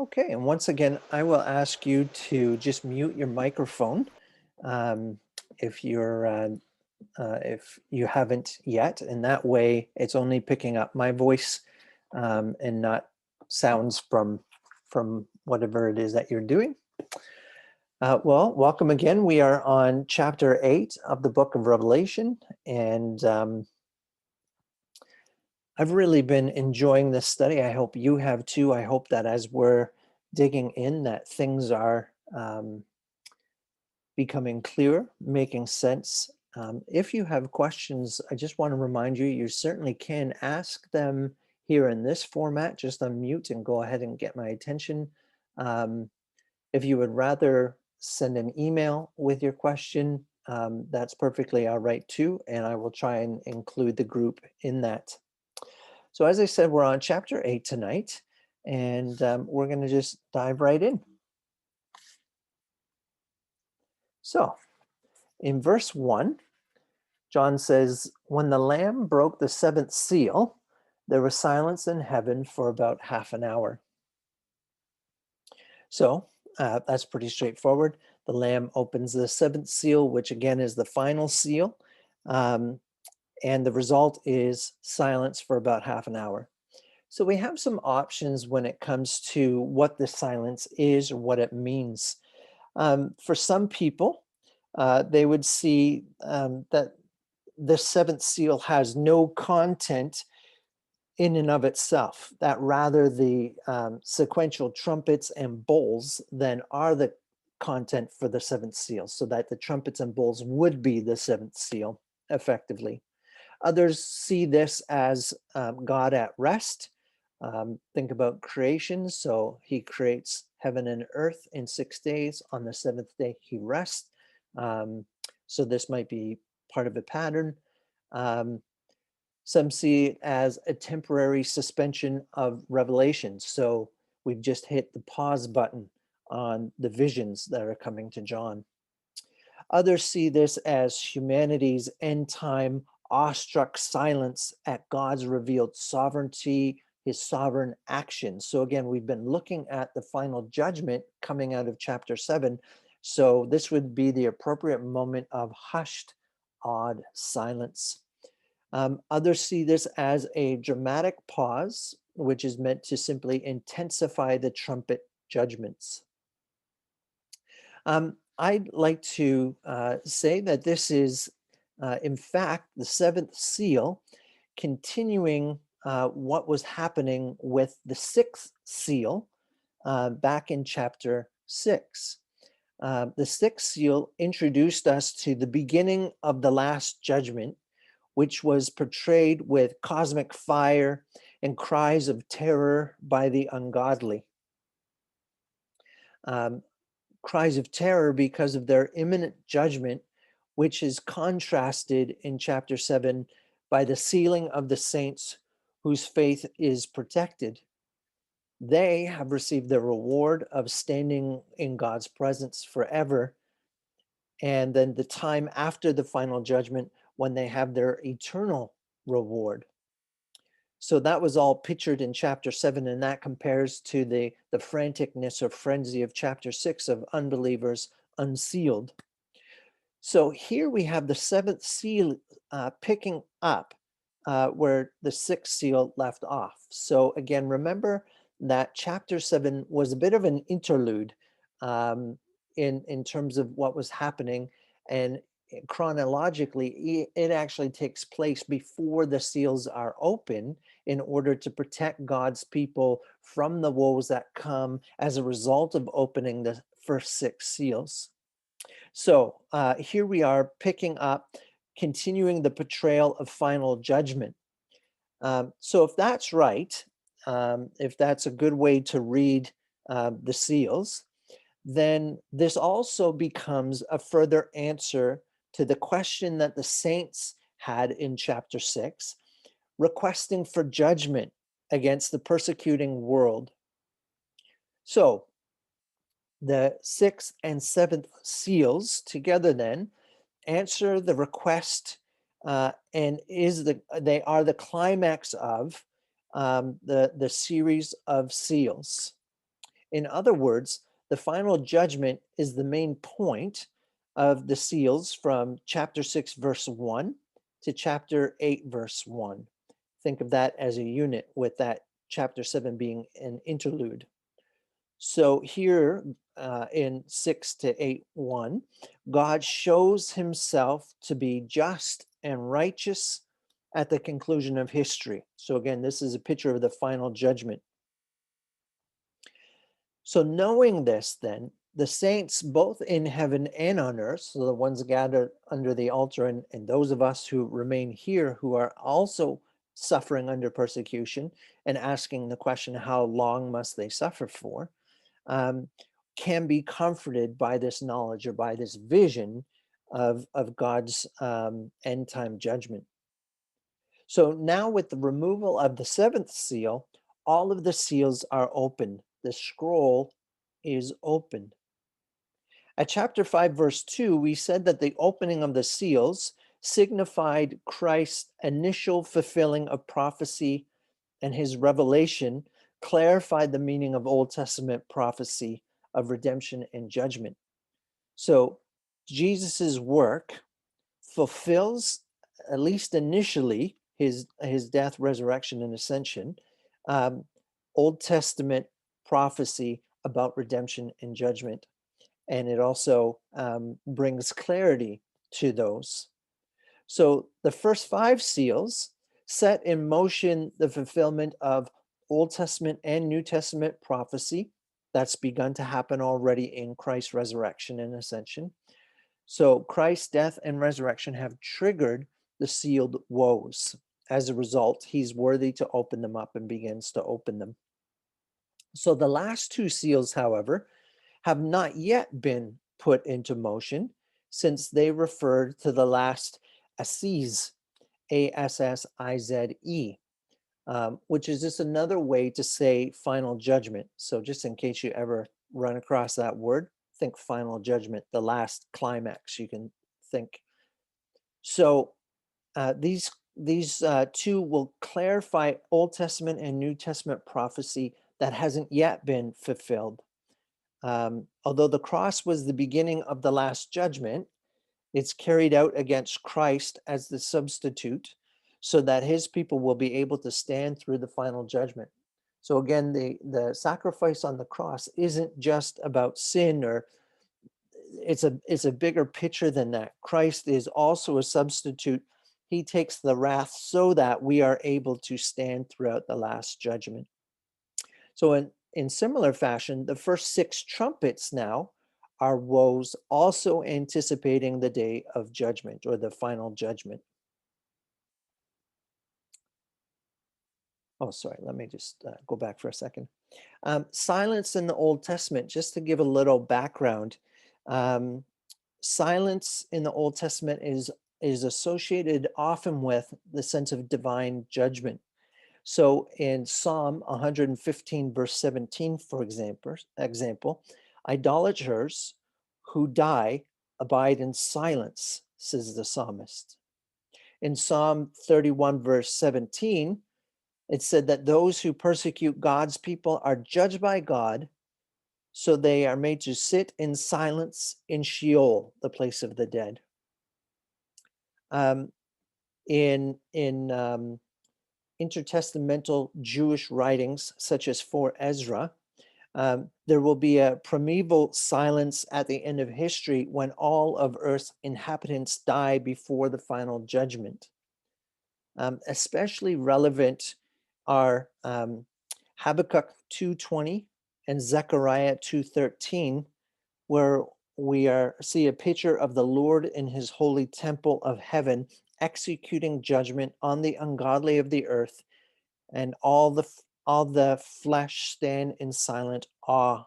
Okay, and once again, I will ask you to just mute your microphone um, if if you haven't yet, and that way it's only picking up my voice and not sounds from whatever it is that you're doing. Well, welcome again. We are on chapter 8 of the book of Revelation, and I've really been enjoying this study. I hope you have too. I hope that as we're digging in, that things are becoming clearer, making sense. If you have questions, I just want to remind you, you certainly can ask them here in this format. Just unmute and go ahead and get my attention. Um, if you would rather send an email with your question, that's perfectly all right too, and I will try and include the group in that. So as I said, we're on chapter 8 tonight, and we're going to just dive right in. So in verse 1, John says, when the Lamb broke the seventh seal, there was silence in heaven for about half an hour. So that's pretty straightforward. The Lamb opens the seventh seal, which again is the final seal. And the result is silence for about half an hour. So we have some options when it comes to what the silence is or what it means. For some people, they would see that the seventh seal has no content in and of itself, that rather the sequential trumpets and bowls then are the content for the seventh seal, so that the trumpets and bowls would be the seventh seal effectively. Others see this as God at rest. Think about creation. So he creates heaven and earth in 6 days. On the seventh day, he rests. So this might be part of a pattern. Some see it as a temporary suspension of revelation. So we've just hit the pause button on the visions that are coming to John. Others see this as humanity's end time awestruck silence at God's revealed sovereignty, his sovereign action. So again, we've been looking at the final judgment coming out of chapter 7. So this would be the appropriate moment of hushed, awed silence. Others see this as a dramatic pause, which is meant to simply intensify the trumpet judgments. I'd like to say that this is, in fact, the seventh seal, continuing what was happening with the sixth seal back in chapter 6. The sixth seal introduced us to the beginning of the last judgment, which was portrayed with cosmic fire and cries of terror by the ungodly. Um, Cries of terror because of their imminent judgment, which is contrasted in chapter 7 by the sealing of the saints whose faith is protected. They have received the reward of standing in God's presence forever. And then the time after the final judgment when they have their eternal reward. So that was all pictured in chapter 7, and that compares to the franticness or frenzy of chapter 6 of unbelievers unsealed. So here we have the seventh seal picking up where the sixth seal left off. So again, remember that chapter 7 was a bit of an interlude in terms of what was happening, and chronologically, it actually takes place before the seals are open in order to protect God's people from the woes that come as a result of opening the first six seals. So here we are picking up, continuing the portrayal of final judgment. So if that's right, if that's a good way to read the seals, then this also becomes a further answer to the question that the saints had in chapter 6, requesting for judgment against the persecuting world. So the sixth and seventh seals together then answer the request and they are the climax of the series of seals. In other words, the final judgment is the main point of the seals from chapter 6, verse 1 to chapter 8, verse 1. Think of that as a unit, with that chapter 7 being an interlude. So here in 6 to 8, 1, God shows himself to be just and righteous at the conclusion of history. So again, this is a picture of the final judgment. So knowing this, then, the saints both in heaven and on earth, so the ones gathered under the altar, and those of us who remain here who are also suffering under persecution and asking the question, how long must they suffer for, um, can be comforted by this knowledge or by this vision of God's end time judgment. So now, with the removal of the seventh seal, all of the seals are open. The scroll is open. At chapter 5, verse 2, we said that the opening of the seals signified Christ's initial fulfilling of prophecy, and his revelation clarified the meaning of Old Testament prophecy of redemption and judgment. So Jesus's work fulfills, at least initially, his death, resurrection, and ascension, um, Old Testament prophecy about redemption and judgment. And it also brings clarity to those. So the first 5 seals set in motion the fulfillment of Old Testament and New Testament prophecy that's begun to happen already in Christ's resurrection and ascension. So Christ's death and resurrection have triggered the sealed woes. As a result, he's worthy to open them up and begins to open them. So the last 2 seals, however, have not yet been put into motion, since they refer to the last Assize, Assize, which is just another way to say final judgment. So just in case you ever run across that word, think final judgment, the last climax, you can think. So these 2 will clarify Old Testament and New Testament prophecy that hasn't yet been fulfilled. Although the cross was the beginning of the last judgment, it's carried out against Christ as the substitute, so that his people will be able to stand through the final judgment. So again, the sacrifice on the cross isn't just about sin, or it's a bigger picture than that. Christ is also a substitute. He takes the wrath so that we are able to stand throughout the last judgment. So in similar fashion, the first 6 trumpets now are woes, also anticipating the day of judgment, or the final judgment. Oh, sorry, let me just go back for a second. Silence in the Old Testament, just to give a little background. Um, Silence in the Old Testament is associated often with the sense of divine judgment. So in Psalm 115, verse 17, for example, idolaters who die abide in silence, says the psalmist. In Psalm 31, verse 17, it said that those who persecute God's people are judged by God, so they are made to sit in silence in Sheol, the place of the dead. In intertestamental Jewish writings, such as for Ezra, there will be a primeval silence at the end of history when all of Earth's inhabitants die before the final judgment. Especially relevant are Habakkuk 2:20 and Zechariah 2:13, where we see a picture of the Lord in his holy temple of heaven, executing judgment on the ungodly of the earth, and all the flesh stand in silent awe.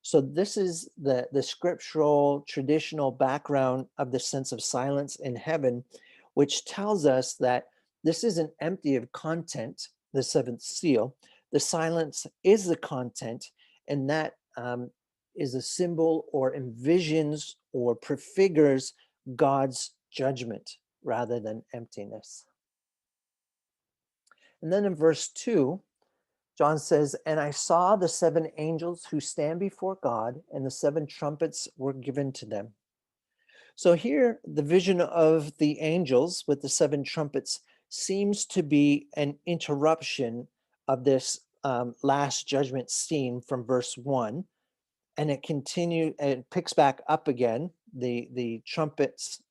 So this is the scriptural traditional background of the sense of silence in heaven, which tells us that this isn't empty of content, the seventh seal. The silence is the content, and that is a symbol or envisions or prefigures God's judgment rather than emptiness. And then in verse 2, John says, "And I saw the seven angels who stand before God, and the seven trumpets were given to them." So here, the vision of the angels with the seven trumpets seems to be an interruption of this last judgment scene from verse 1, and it picks back up again. The trumpets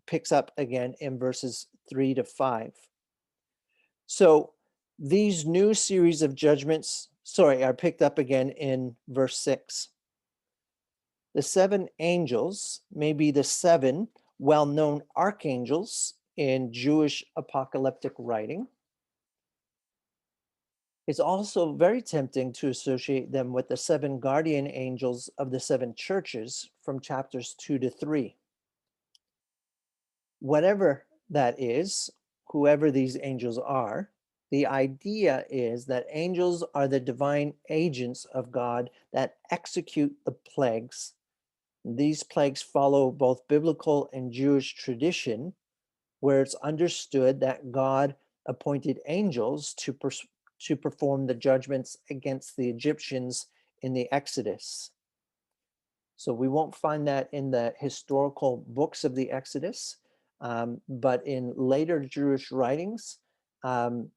picks up again in verses 3 to 5. So these new series of judgments, are picked up again in verse 6. The seven angels may be the seven well-known archangels in Jewish apocalyptic writing. It's also very tempting to associate them with the seven guardian angels of the seven churches from chapters 2 to 3. Whatever that is, whoever these angels are, the idea is that angels are the divine agents of God that execute the plagues. These plagues follow both biblical and Jewish tradition, where it's understood that God appointed angels to perform the judgments against the Egyptians in the Exodus. So we won't find that in the historical books of the Exodus, but in later Jewish writings, um,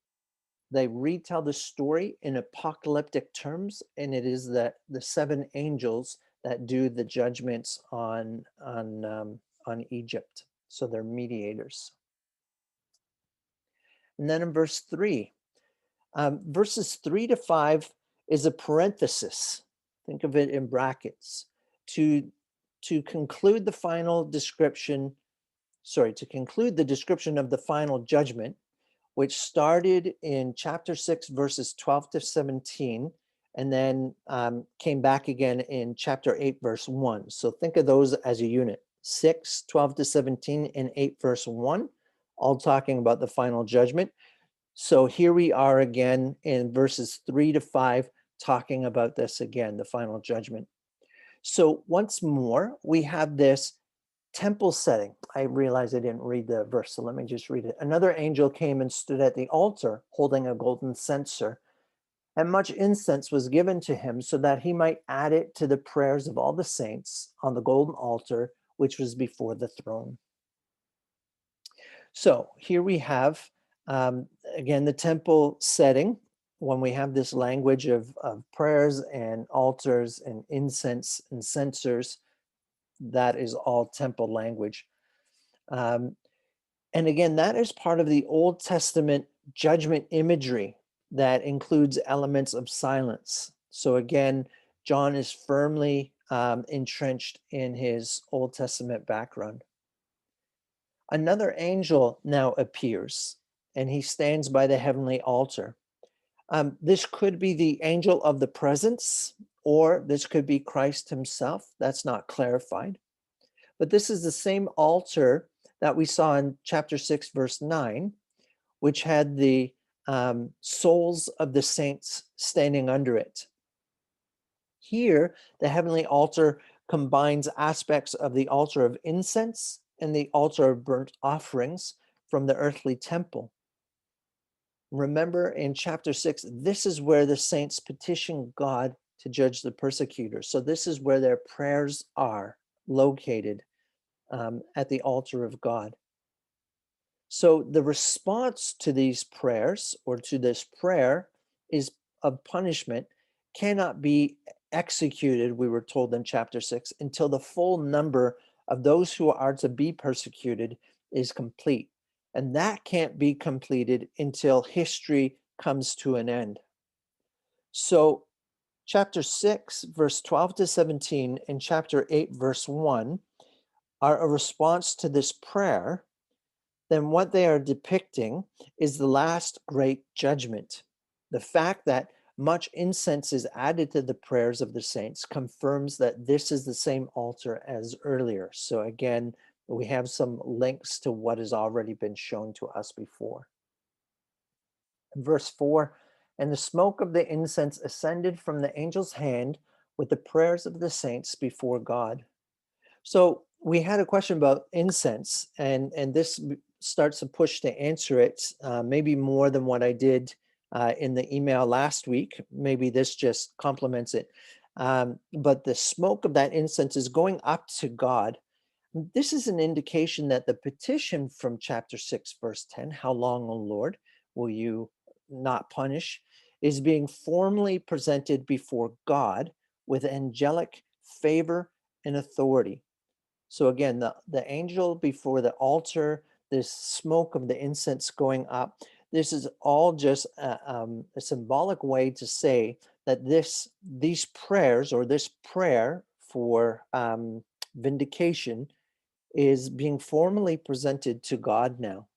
they retell the story in apocalyptic terms, and it is the seven angels that do the judgments on Egypt. So they're mediators. And then in verse 3, verses 3 to 5 is a parenthesis. Think of it in brackets to conclude the final description. To conclude the description of the final judgment, which started in chapter 6, verses 12 to 17, and then came back again in chapter 8, verse 1. So think of those as a unit: 6, 12 to 17, and 8, verse 1, all talking about the final judgment. So here we are again in verses 3 to 5, talking about this again, the final judgment. So once more, we have this temple setting. I realized I didn't read the verse, so let me just read it. Another angel came and stood at the altar holding a golden censer, and much incense was given to him so that he might add it to the prayers of all the saints on the golden altar, which was before the throne. So here we have, again, the temple setting. When we have this language of prayers and altars and incense and censers, that is all temple language. And again, that is part of the Old Testament judgment imagery that includes elements of silence. So again, John is firmly entrenched in his Old Testament background. Another angel now appears, and he stands by the heavenly altar. This could be the angel of the presence, or this could be Christ himself. That's not clarified. But this is the same altar that we saw in chapter 6, verse 9, which had the souls of the saints standing under it. Here, the heavenly altar combines aspects of the altar of incense and the altar of burnt offerings from the earthly temple. Remember in chapter 6, this is where the saints petition God to judge the persecutors. So this is where their prayers are located, at the altar of God. So the response to these prayers, or to this prayer, is of punishment, cannot be executed, we were told in chapter 6, until the full number of those who are to be persecuted is complete. And that can't be completed until history comes to an end. So chapter 6, verse 12 to 17, and chapter 8, verse 1 are a response to this prayer. Then what they are depicting is the last great judgment. The fact that much incense is added to the prayers of the saints confirms that this is the same altar as earlier. So again, we have some links to what has already been shown to us before. Verse 4, and the smoke of the incense ascended from the angel's hand with the prayers of the saints before God. So we had a question about incense, and this starts to push to answer it, maybe more than what I did in the email last week. Maybe this just complements it. But the smoke of that incense is going up to God. This is an indication that the petition from chapter 6, verse 10, how long, O Lord, will you not punish, is being formally presented before God with angelic favor and authority. So again, the angel before the altar, this smoke of the incense going up, this is all just a symbolic way to say that these prayers, or this prayer for vindication, is being formally presented to God now.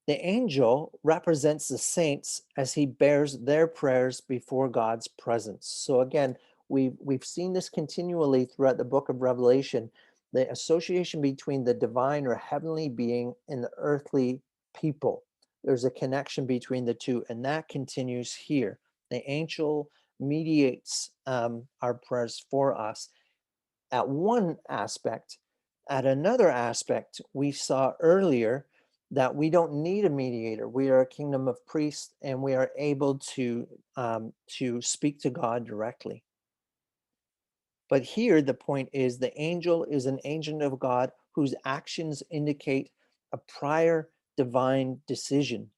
The angel represents the saints as he bears their prayers before God's presence. So again, we've seen this continually throughout the book of Revelation, the association between the divine or heavenly being and the earthly people. There's a connection between the two, and that continues here. The angel mediates our prayers for us at one aspect. At another aspect, we saw earlier that we don't need a mediator. We are a kingdom of priests, and we are able to speak to God directly. But here, the point is the angel is an agent of God whose actions indicate a prior divine decision.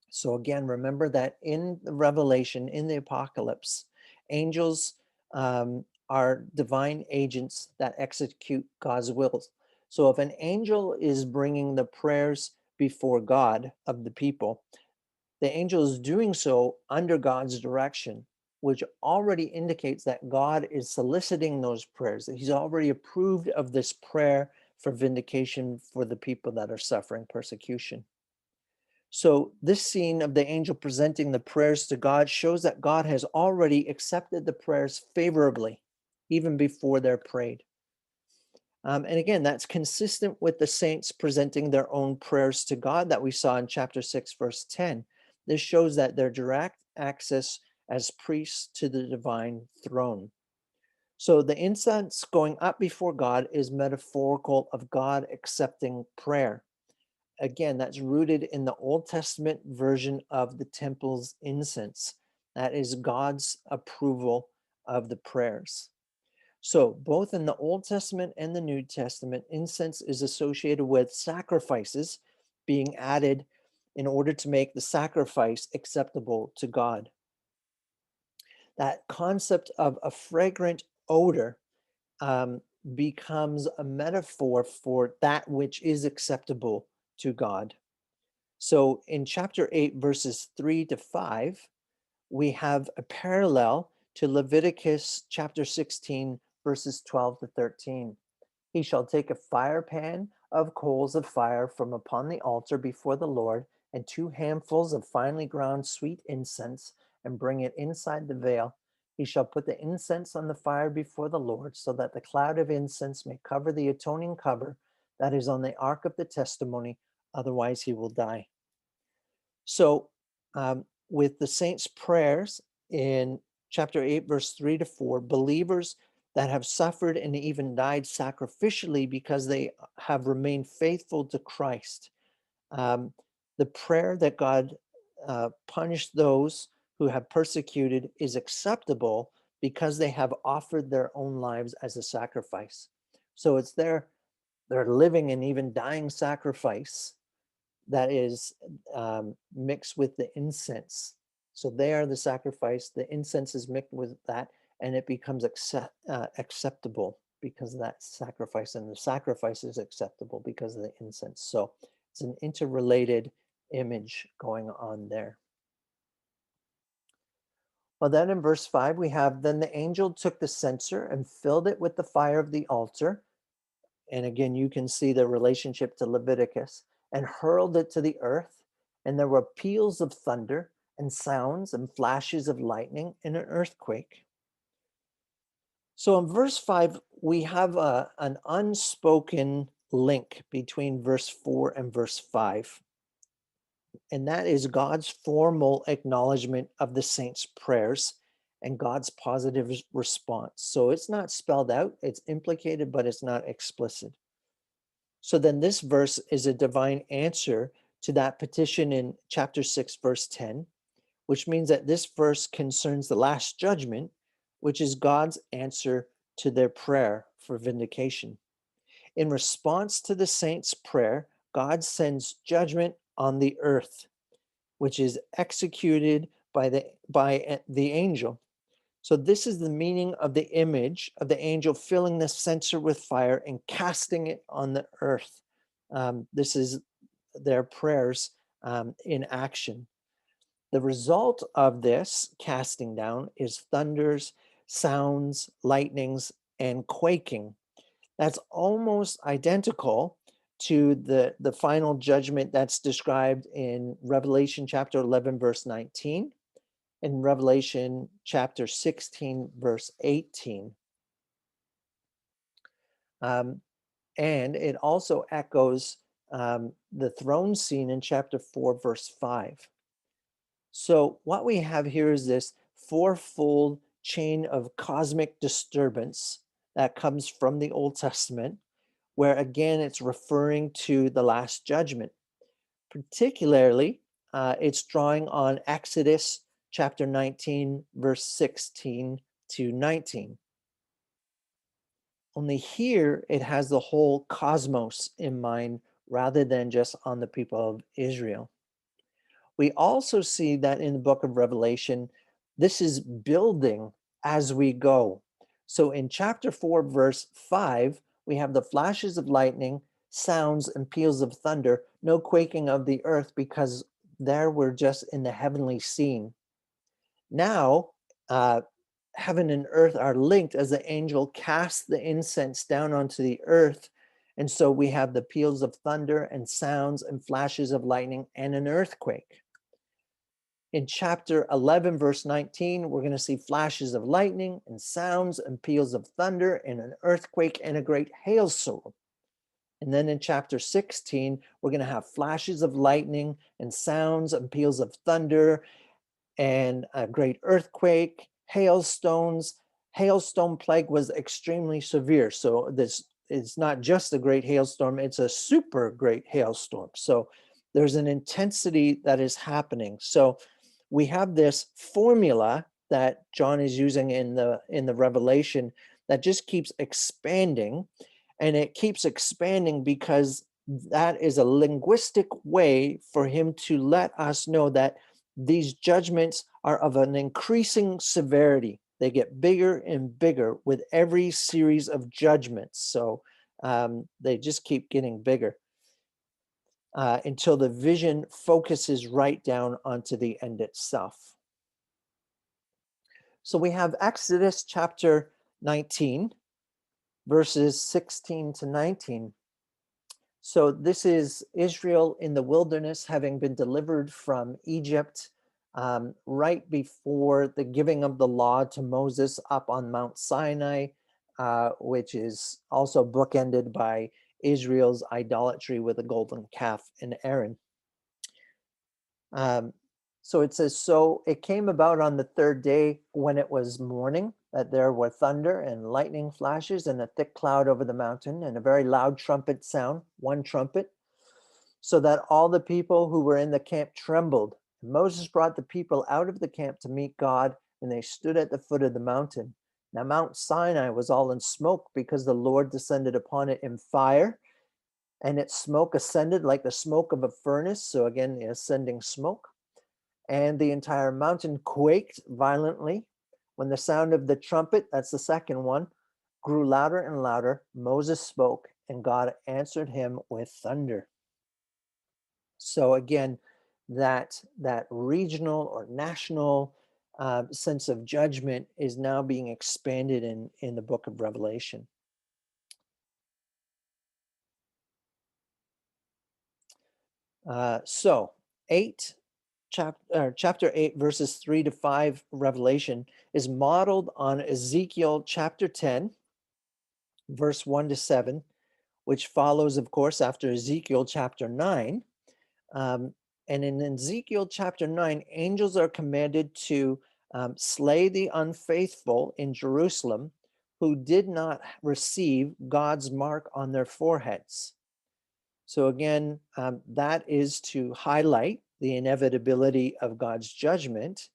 So again, remember that in the Revelation, in the Apocalypse, angels are divine agents that execute God's wills. So if an angel is bringing the prayers before God of the people, the angel is doing so under God's direction, which already indicates that God is soliciting those prayers, that he's already approved of this prayer for vindication for the people that are suffering persecution. So, this scene of the angel presenting the prayers to God shows that God has already accepted the prayers favorably, even before they're prayed. And again, that's consistent with the saints presenting their own prayers to God that we saw in chapter 6, verse 10. This shows that their direct access as priests to the divine throne. So, the incense going up before God is metaphorical of God accepting prayer. Again, that's rooted in the Old Testament version of the temple's incense. That is God's approval of the prayers. So, both in the Old Testament and the New Testament, incense is associated with sacrifices being added in order to make the sacrifice acceptable to God. That concept of a fragrant odor becomes a metaphor for that which is acceptable to God. So in chapter 8, verses 3 to 5, we have a parallel to Leviticus chapter 16, verses 12 to 13. He shall take a fire pan of coals of fire from upon the altar before the Lord, and 2 handfuls of finely ground sweet incense, and bring it inside the veil. He shall put the incense on the fire before the Lord, so that the cloud of incense may cover the atoning cover that is on the ark of the testimony, otherwise he will die. So, with the saints' prayers in chapter 8, verse 3 to 4, believers that have suffered and even died sacrificially because they have remained faithful to Christ. The prayer that God punished those who have persecuted is acceptable because they have offered their own lives as a sacrifice. So it's their living and even dying sacrifice that is mixed with the incense. So they are the sacrifice. The incense is mixed with that, and it becomes acceptable because of that sacrifice, and the sacrifice is acceptable because of the incense. So it's an interrelated image going on there. Well, then in verse 5, we have, then the angel took the censer and filled it with the fire of the altar. And again, you can see the relationship to Leviticus, and hurled it to the earth. And there were peals of thunder and sounds and flashes of lightning and an earthquake. So in verse 5, we have an unspoken link between verse 4 and verse 5. And that is God's formal acknowledgement of the saints' prayers and God's positive response. So it's not spelled out, it's implicated, but it's not explicit. So then this verse is a divine answer to that petition in chapter 6, verse 10. which means that this verse concerns the last judgment, which is God's answer to their prayer for vindication. In response to the saints' prayer, God sends judgment on the earth, which is executed by the angel. So this is the meaning of the image of the angel filling the censer with fire and casting it on the earth. This is their prayers in action. The result of this casting down is thunders, sounds, lightnings, and quaking. That's almost identical to the final judgment that's described in Revelation chapter 11, verse 19, and Revelation chapter 16, verse 18. Um, and it also echoes the throne scene in chapter 4, verse 5. So, what we have here is this fourfold chain of cosmic disturbance that comes from the Old Testament, where again it's referring to the last judgment. Particularly, it's drawing on Exodus chapter 19, verse 16 to 19. Only here it has the whole cosmos in mind rather than just on the people of Israel. We also see that in the book of Revelation, this is building as we go. So in chapter 4, verse 5, we have the flashes of lightning, sounds, and peals of thunder, no quaking of the earth because there we're just in the heavenly scene. Now, heaven and earth are linked as the angel casts the incense down onto the earth. And so we have the peals of thunder and sounds and flashes of lightning and an earthquake. In chapter 11, verse 19, we're going to see flashes of lightning and sounds and peals of thunder and an earthquake and a great hailstorm. And then in chapter 16, we're going to have flashes of lightning and sounds and peals of thunder and a great earthquake, hailstones. Hailstone plague was extremely severe. So this it's not just a great hailstorm, it's a super great hailstorm. So there's an intensity that is happening. So we have this formula that John is using in the Revelation that just keeps expanding, and it keeps expanding because that is a linguistic way for him to let us know that these judgments are of an increasing severity. They get bigger and bigger with every series of judgments. So they just keep getting bigger until the vision focuses right down onto the end itself. So we have Exodus chapter 19, verses 16 to 19. So this is Israel in the wilderness, having been delivered from Egypt right before the giving of the law to Moses up on Mount Sinai, which is also bookended by Israel's idolatry with a golden calf and Aaron. So it says, so it came about on the third day when it was morning that there were thunder and lightning flashes and a thick cloud over the mountain and a very loud trumpet sound, one trumpet, so that all the people who were in the camp trembled. And Moses brought the people out of the camp to meet God, and they stood at the foot of the mountain. Now Mount Sinai was all in smoke because the Lord descended upon it in fire, and its smoke ascended like the smoke of a furnace. So again, the ascending smoke. And the entire mountain quaked violently. When the sound of the trumpet, that's the second one, grew louder and louder, Moses spoke, and God answered him with thunder. So again, that regional or national sense of judgment is now being expanded in the book of Revelation. So chapter 8, verses 3 to 5, Revelation, is modeled on Ezekiel chapter 10, verse 1 to 7, which follows, of course, after Ezekiel chapter 9. And in Ezekiel chapter 9, angels are commanded to slay the unfaithful in Jerusalem who did not receive God's mark on their foreheads. So again, that is to highlight the inevitability of God's judgment.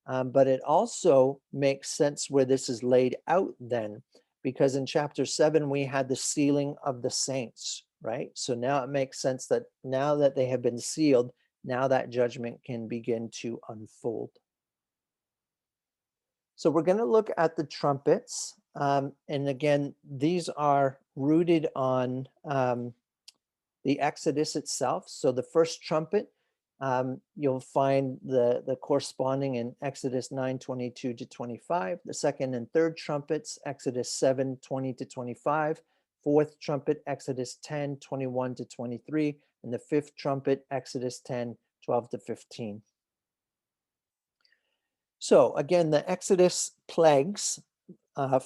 But it also makes sense where this is laid out then, because in chapter 7, we had the sealing of the saints, right? So now it makes sense that now that they have been sealed, now that judgment can begin to unfold. So we're going to look at the trumpets. And again, these are rooted on the Exodus itself. So the first trumpet, you'll find the corresponding in Exodus 9:22 to 25. The second and third trumpets, Exodus 7:20 to 25. Fourth trumpet, Exodus 10:21 to 23. And the fifth trumpet, Exodus 10:12 to 15. So again, the Exodus plagues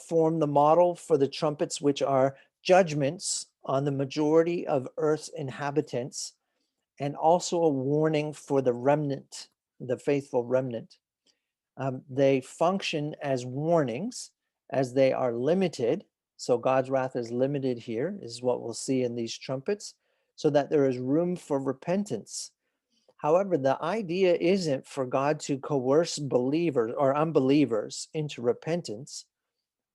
form the model for the trumpets, which are judgments on the majority of Earth's inhabitants, and also a warning for the remnant, the faithful remnant. They function as warnings as they are limited. So God's wrath is limited here, is what we'll see in these trumpets, so that there is room for repentance. However, the idea isn't for God to coerce believers or unbelievers into repentance,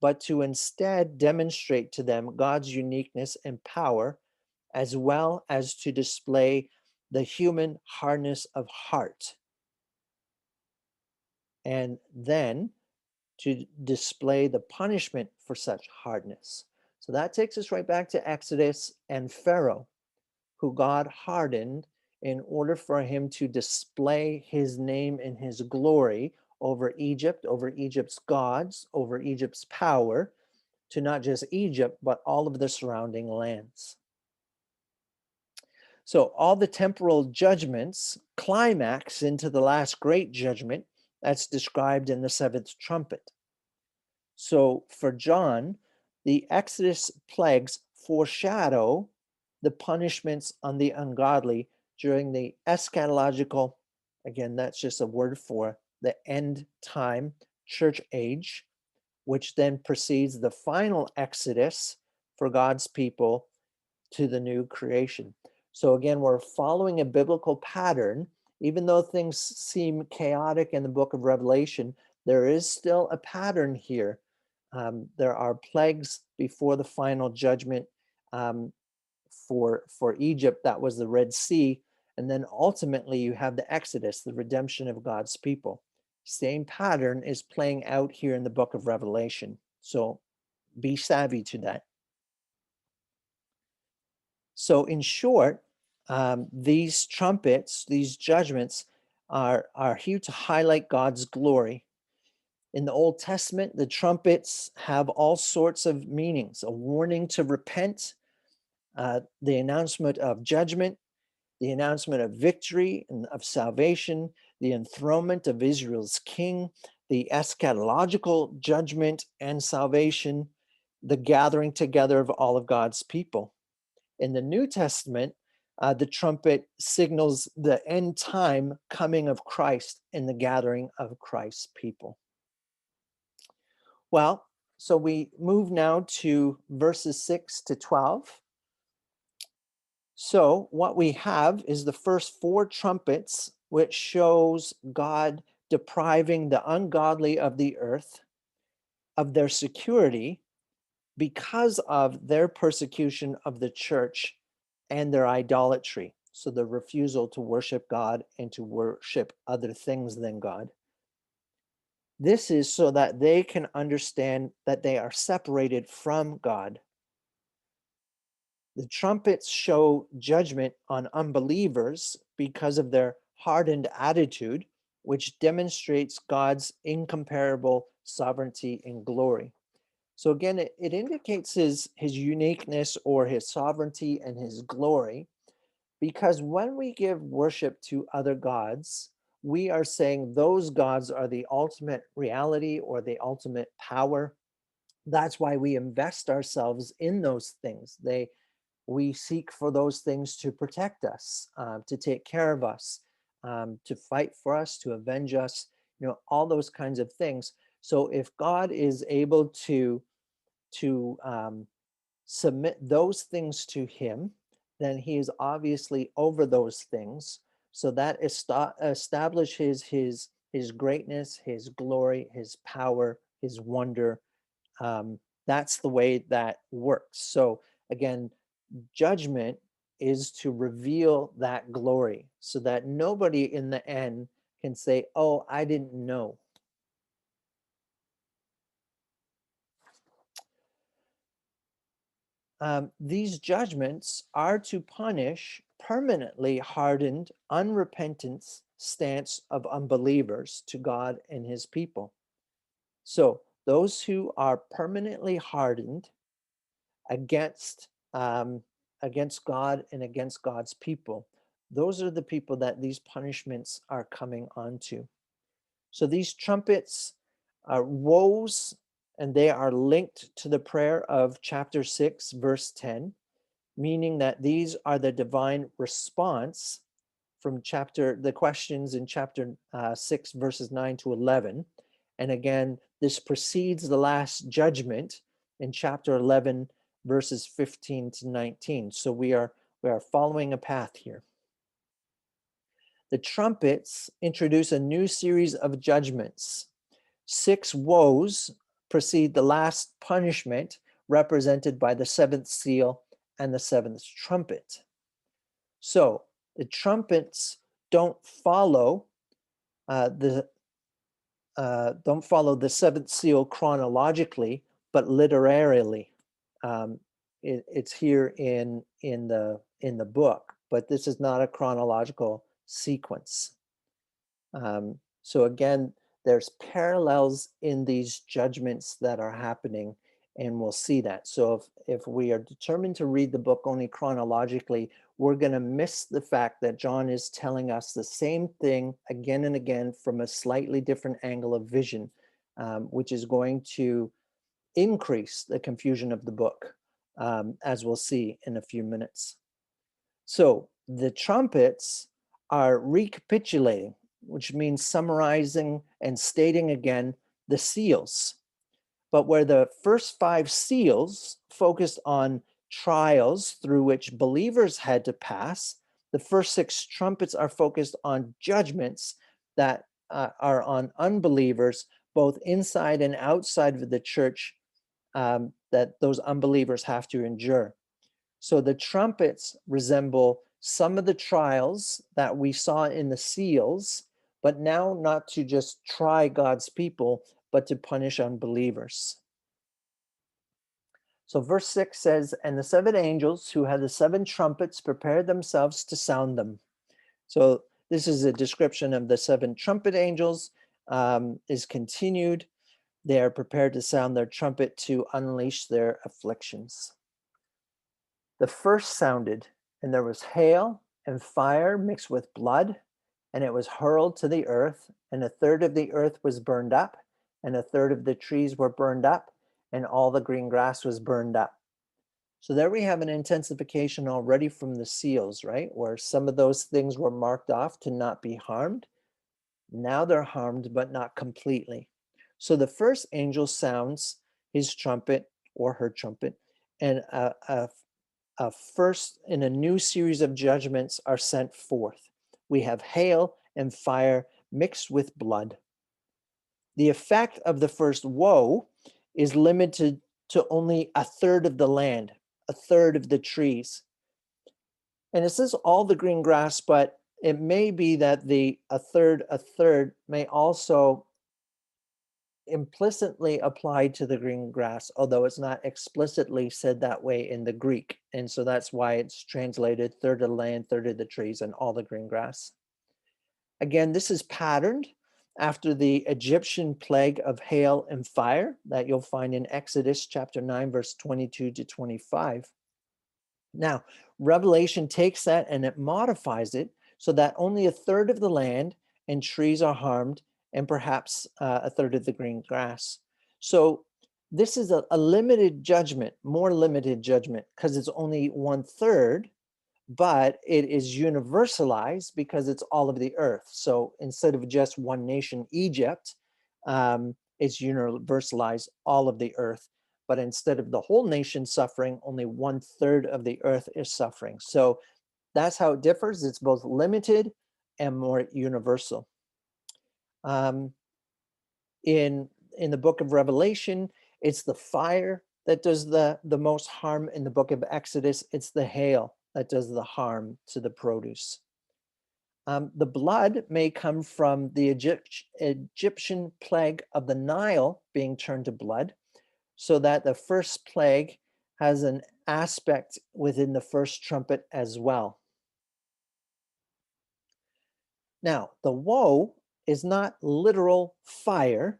but to instead demonstrate to them God's uniqueness and power, as well as to display the human hardness of heart, and then to display the punishment for such hardness. So that takes us right back to Exodus and Pharaoh, who God hardened in order for him to display his name and his glory over Egypt, over Egypt's gods, over Egypt's power, to not just Egypt, but all of the surrounding lands. So all the temporal judgments climax into the last great judgment that's described in the seventh trumpet. So for John, the Exodus plagues foreshadow the punishments on the ungodly during the eschatological, again, that's just a word for the end time church age, which then precedes the final exodus for God's people to the new creation. So again, we're following a biblical pattern. Even though things seem chaotic in the book of Revelation, there is still a pattern here. There are plagues before the final judgment for Egypt. That was the Red Sea. And then ultimately you have the Exodus, the redemption of God's people. Same pattern is playing out here in the book of Revelation. So be savvy to that. So in short, these trumpets, these judgments are here to highlight God's glory. In the Old Testament, the trumpets have all sorts of meanings: a warning to repent, the announcement of judgment, the announcement of victory and of salvation, the enthronement of Israel's king, the eschatological judgment and salvation, the gathering together of all of God's people. In the New Testament, the trumpet signals the end time coming of Christ and the gathering of Christ's people. Well, so we move now to verses 6 to 12. So what we have is the first four trumpets, which shows God depriving the ungodly of the earth of their security because of their persecution of the church and their idolatry. So the refusal to worship God and to worship other things than God. This is so that they can understand that they are separated from God. The trumpets show judgment on unbelievers because of their hardened attitude, which demonstrates God's incomparable sovereignty and glory. So again, it indicates his uniqueness or his sovereignty and his glory, because when we give worship to other gods, we are saying those gods are the ultimate reality or the ultimate power. That's why we invest ourselves in those things. We seek for those things to protect us, to take care of us, to fight for us, to avenge us, all those kinds of things. So if God is able to submit those things to him, then he is obviously over those things. So that establishes his greatness, his glory, his power, his wonder. That's the way that works. So again, judgment is to reveal that glory so that nobody in the end can say, oh, I didn't know. These judgments are to punish permanently hardened, unrepentant stance of unbelievers to God and his people. So those who are permanently hardened against against God and against God's people, those are the people that these punishments are coming onto. So these trumpets are woes, and they are linked to the prayer of chapter 6, verse 10, meaning that these are the divine response from the questions in chapter 6, verses 9 to 11. And again, this precedes the last judgment in chapter 11, verses 15 to 19. So we are following a path here. The trumpets introduce a new series of judgments. 6 woes precede the last punishment, represented by the 7th seal and the 7th trumpet. So the trumpets don't follow the 7th seal chronologically, but literarily. It's here in the book, but this is not a chronological sequence. So again, there's parallels in these judgments that are happening, and we'll see that. So if we are determined to read the book only chronologically, we're going to miss the fact that John is telling us the same thing again and again from a slightly different angle of vision, which is going to increase the confusion of the book, as we'll see in a few minutes. So the trumpets are recapitulating, which means summarizing and stating again the seals. But where the first 5 seals focused on trials through which believers had to pass, the first 6 trumpets are focused on judgments that are on unbelievers, both inside and outside of the church, that those unbelievers have to endure. So the trumpets resemble some of the trials that we saw in the seals, but now not to just try God's people, but to punish unbelievers. So verse 6 says, and the 7 angels who had the 7 trumpets prepared themselves to sound them. So this is a description of the 7 trumpet angels, is continued. They are prepared to sound their trumpet to unleash their afflictions. The first sounded, and there was hail and fire mixed with blood, and it was hurled to the earth, and a third of the earth was burned up, and a third of the trees were burned up, and all the green grass was burned up. So there we have an intensification already from the seals, right? Where some of those things were marked off to not be harmed. Now they're harmed, but not completely. So the first angel sounds his trumpet or her trumpet, and first in a new series of judgments are sent forth. We have hail and fire mixed with blood. The effect of the first woe is limited to only a third of the land, a third of the trees. And it says all the green grass, but it may be that the a third may also implicitly applied to the green grass, although it's not explicitly said that way in the Greek. And so that's why it's translated third of the land, third of the trees, and all the green grass. Again, this is patterned after the Egyptian plague of hail and fire that you'll find in Exodus chapter 9, verse 22 to 25. Now, Revelation takes that and it modifies it so that only a third of the land and trees are harmed, and perhaps a third of the green grass. So this is a limited judgment, more limited judgment, because it's only 1/3, but it is universalized because it's all of the earth. So instead of just one nation, Egypt, it's universalized all of the earth. But instead of the whole nation suffering, only 1/3 of the earth is suffering. So that's how it differs. It's both limited and more universal. Um, in in the book of Revelation, it's the fire that does the most harm. In the book of Exodus, it's the hail that does the harm to the produce. The blood may come from the Egyptian plague of the Nile being turned to blood, so that the first plague has an aspect within the first trumpet as well. Now, the woe is not literal fire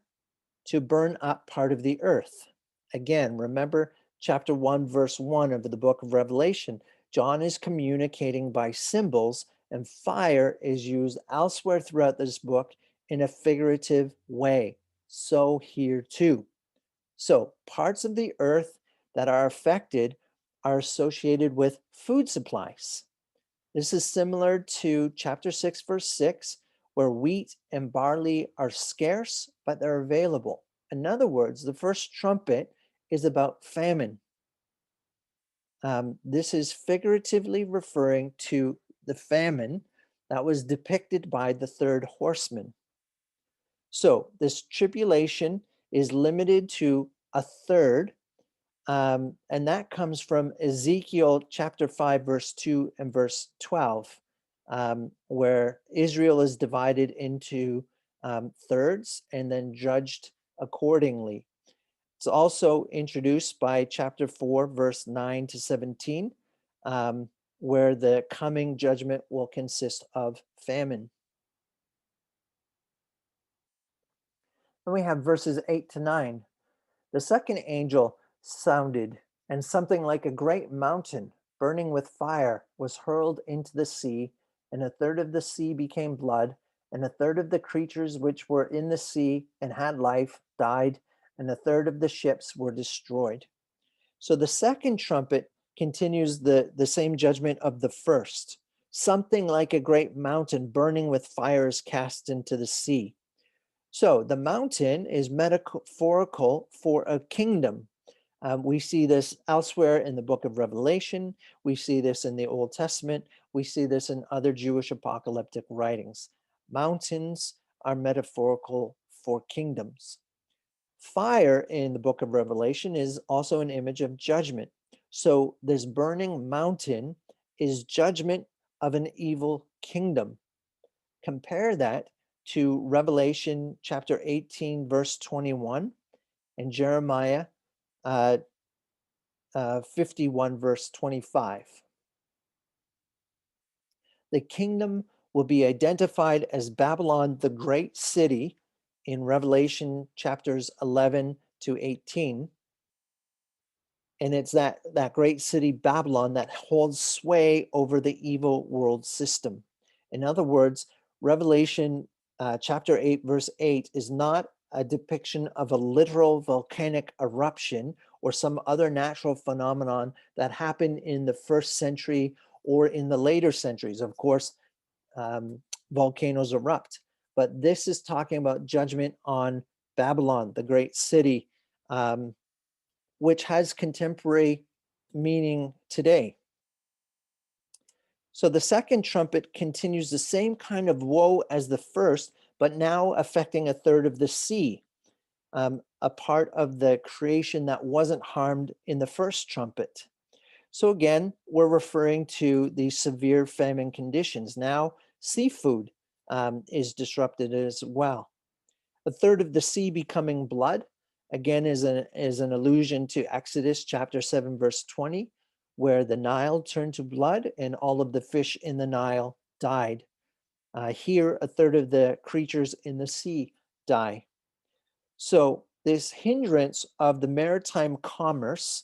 to burn up part of the earth. Again, remember chapter 1, verse 1 of the book of Revelation. John is communicating by symbols, and fire is used elsewhere throughout this book in a figurative way. So here too. So parts of the earth that are affected are associated with food supplies. This is similar to chapter 6, verse 6, where wheat and barley are scarce, but they're available. In other words, the first trumpet is about famine. This is figuratively referring to the famine that was depicted by the third horseman. So this tribulation is limited to a third, and that comes from Ezekiel chapter 5, verse 2 and verse 12, where Israel is divided into thirds and then judged accordingly. It's also introduced by chapter 4, verse 9 to 17, where the coming judgment will consist of famine. Then we have verses 8 to 9. The second angel sounded, and something like a great mountain burning with fire was hurled into the sea, and a third of the sea became blood, and a third of the creatures which were in the sea and had life died, and a third of the ships were destroyed. So the second trumpet continues the same judgment of the first. Something like a great mountain burning with fire is cast into the sea. So the mountain is metaphorical for a kingdom. We see this elsewhere in the book of Revelation. We see this in the Old Testament. We see this in other Jewish apocalyptic writings. Mountains are metaphorical for kingdoms. Fire in the book of Revelation is also an image of judgment. So this burning mountain is judgment of an evil kingdom. Compare that to Revelation chapter 18, verse 21, and Jeremiah uh, 51, verse 25. The kingdom will be identified as Babylon, the great city, in Revelation chapters 11 to 18. And it's that great city, Babylon, that holds sway over the evil world system. In other words, Revelation chapter 8, verse 8 is not a depiction of a literal volcanic eruption or some other natural phenomenon that happened in the first century or in the later centuries. Of course, volcanoes erupt, but this is talking about judgment on Babylon, the great city, which has contemporary meaning today. So the second trumpet continues the same kind of woe as the first, but now affecting a third of the sea, a part of the creation that wasn't harmed in the first trumpet. So again, we're referring to the severe famine conditions. Now, seafood is disrupted as well. A third of the sea becoming blood, again, is an allusion to Exodus chapter 7, verse 20, where the Nile turned to blood and all of the fish in the Nile died. Here, a third of the creatures in the sea die. So this hindrance of the maritime commerce,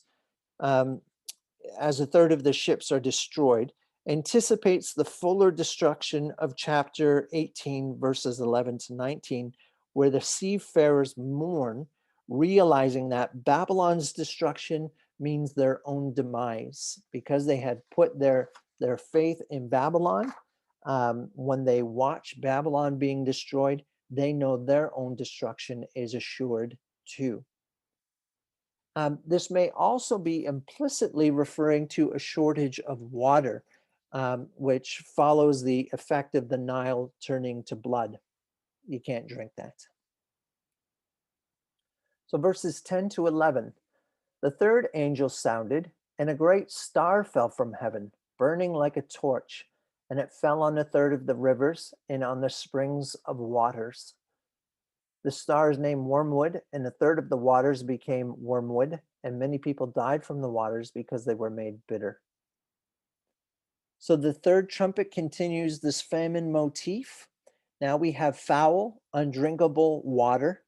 as a third of the ships are destroyed, anticipates the fuller destruction of chapter 18, verses 11 to 19, where the seafarers mourn, realizing that Babylon's destruction means their own demise. Because they had put their faith in Babylon, when they watch Babylon being destroyed, they know their own destruction is assured too. This may also be implicitly referring to a shortage of water. which follows the effect of the Nile turning to blood. You can't drink that. So verses 10 to 11. The third angel sounded, and a great star fell from heaven, burning like a torch, and it fell on a third of the rivers and on the springs of waters. The star is named Wormwood, and a third of the waters became wormwood, and many people died from the waters because they were made bitter. So the third trumpet continues this famine motif. Now we have foul, undrinkable water.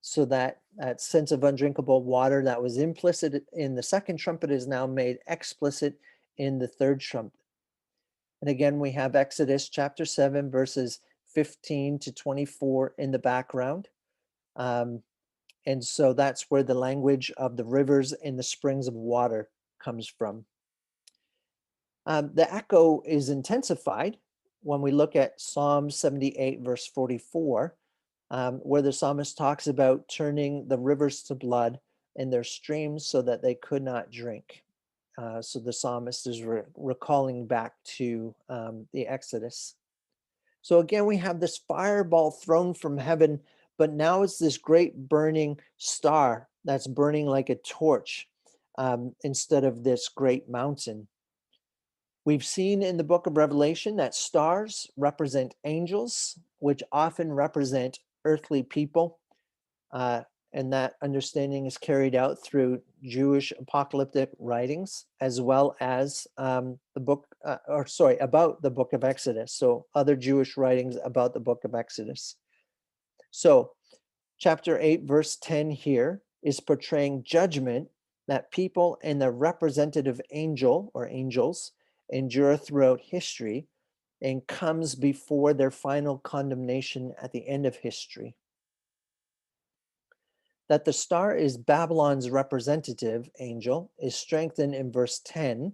So that sense of undrinkable water that was implicit in the second trumpet is now made explicit in the third trumpet. And again, we have Exodus chapter 7, verses 15 to 24 in the background. And so that's where the language of the rivers and the springs of water comes from. The echo is intensified when we look at Psalm 78, verse 44, where the psalmist talks about turning the rivers to blood and their streams so that they could not drink. So the psalmist is recalling back to the Exodus. So again, we have this fireball thrown from heaven, but now it's this great burning star that's burning like a torch instead of this great mountain. We've seen in the book of Revelation that stars represent angels, which often represent earthly people. And that understanding is carried out through Jewish apocalyptic writings, as well as about the book of Exodus. So other Jewish writings about the book of Exodus. So chapter 8, verse 10 here is portraying judgment that people and the representative angel or angels endure throughout history and comes before their final condemnation at the end of history. That the star is Babylon's representative angel is strengthened in verse 10,